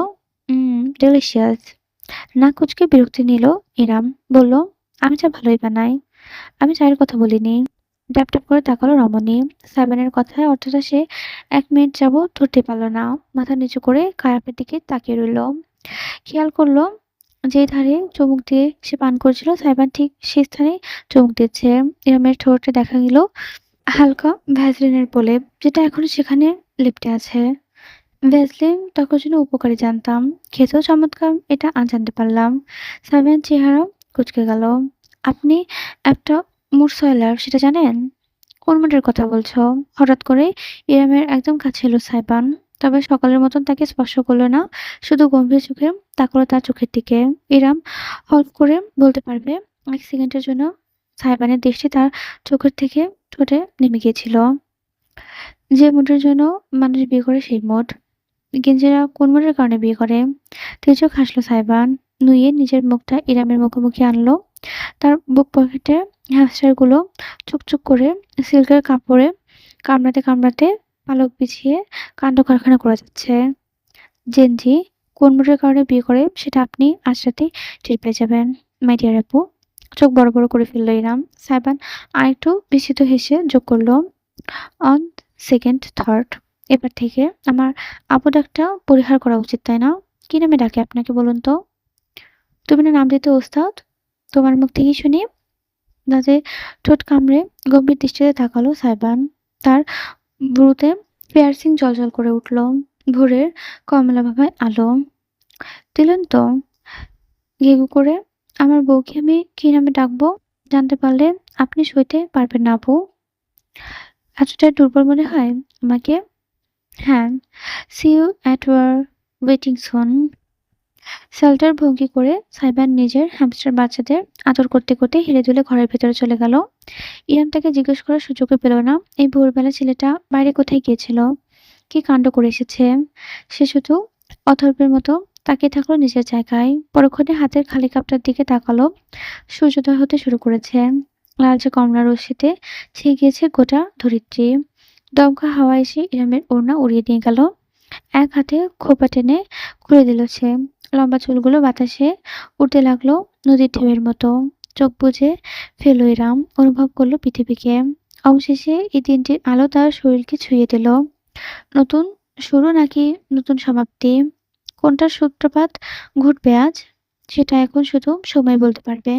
ডেলিশিয়াস। নাক কুঁচকে বিরক্তি নিল ইরাম। বলল, আমি চা ভালোই বানাই। আমি চায়ের কথা বলিনি। ট্যাপ ট্যাপ করে তাকালো রমণী। সাইবানের কথায় অর্থটা সে ১ মিনিট যাবৎ ধরতে পারল না। মাথা নিচু করে কায়াপের দিকে তাকিয়ে রইল। খেয়াল করলো যে ধারে চুমুক দিয়ে সে পান করেছিল, সাইবান ঠিক সেই স্থানে চুমুক দিচ্ছে। ইরামের ঠোঁটে দেখা গেল হালকা ভ্যাসলিনের প্রলেপ, যেটা এখনো সেখানে লেপ্টে আছে। ভ্যাসলিন ত্বকের জন্য উপকারী জানতাম, খেতেও চমৎকার এটা আজ জানতে পারলাম। সাইবানের চেহারা কুঁচকে গেল। আপনি একটা মুরসয়লার, সেটা জানেন? কোন মাঠের কথা বলছো? হঠাৎ করে ইরামের একদম কাছে এলো সাইবান। তবে সকালের মতন তাকে স্পর্শ করলো না, শুধু গম্ভীর চোখে তাকালো তার চোখের দিকে। ইরাম হল্প করে বলতে পারবে ১ সেকেন্ডের জন্য সাইবানের দৃষ্টি তার চোখের থেকে ঠোঁটে নেমে গিয়েছিল। যে মুডের জন্য মানুষ বিয়ে করে সেই মুড। গেঞ্জিরা কোন মুডের কারণে বিয়ে করে? তির্যক হাসলো সাইবান। নুয়ে নিজের মুখটা ইরামের মুখোমুখি আনলো। তার বুক পকেটে হ্যামস্টারগুলো চুকচুক করে সিল্কের কাপড়ে কামড়াতে কামড়াতে পালক বিছিয়ে কাণ্ড কারখানা করে যাচ্ছে। জেনজি কোন মুডের কারণে বিয়ে করে সেটা আপনি আজ রাতেই টের পেয়ে যাবেন, মাই ডিয়ার আপু। চোখ বড় বড় করে ফেলল ইরাম। সাইবান আরেকটু বিস্মিত হেসে যোগ করলো, অন সেকেন্ড থট, এবার থেকে আমার আপু ডাকটা পরিহার করা উচিত, তাই না? কি নামে ডাকে আপনাকে বলুন তো? তুমি না নাম দিতে ওস্তাদ? তোমার মুখ থেকেই শুনি। দাঁতে ঠোঁট কামড়ে গম্ভীর দৃষ্টিতে তাকালো সাইবান। তার ভ্রুতে পিয়ার্সিং জ্বলজ্বল করে উঠল। ভোরের কমলাভাবে আলো। দিলেন তো? গেগু করে আমার বউকে আমি কি নামে ডাকবো জানতে পারলে আপনি সইতে পারবেন না আপু। এতটাই দুর্বল মনে হয় আমাকে? হ্যাঁ, see you at war waiting soon. Shelter ভঙ্গি করে সাইবান নিজের হ্যামস্টার বাচ্চাদের আদর করতে করতে হেলে দুলে ঘরের ভেতরে চলে গেল। ইরাম তাকে জিজ্ঞেস করার সুযোগও পেল না, এই ভোরবেলা ছেলেটা বাইরে কোথায় গিয়েছিল, কি কাণ্ড করে এসেছে। সে শুধু অথর্বের মতো তাকিয়ে থাকলো নিজের জায়গায়। পরক্ষণে হাতের খালি কাপটার দিকে তাকালো। সূর্যোদয় হতে শুরু করেছে। লালচে কমলা রশ্মিতে ছেয়ে গিয়েছে গোটা ধরিত্রী। দমকা হাওয়া এসে ইরামের ওড়না উড়িয়ে নিয়ে গেল। এক হাতে খোঁপা টেনে খুলে দিল সে। লম্বা চুলগুলো বাতাসে উড়তে লাগলো নদীর ঢেউয়ের মতো। চোখ বুজে ফেলল ইরাম, অনুভব করলো পৃথিবীকে। অবশেষে এই দিনটির আলো তার শরীরকে ছুঁয়ে দিল। নতুন শুরু নাকি নতুন সমাপ্তি, কোনটার সূত্রপাত ঘটবে আজ, সেটা এখন শুধু সময় বলতে পারবে।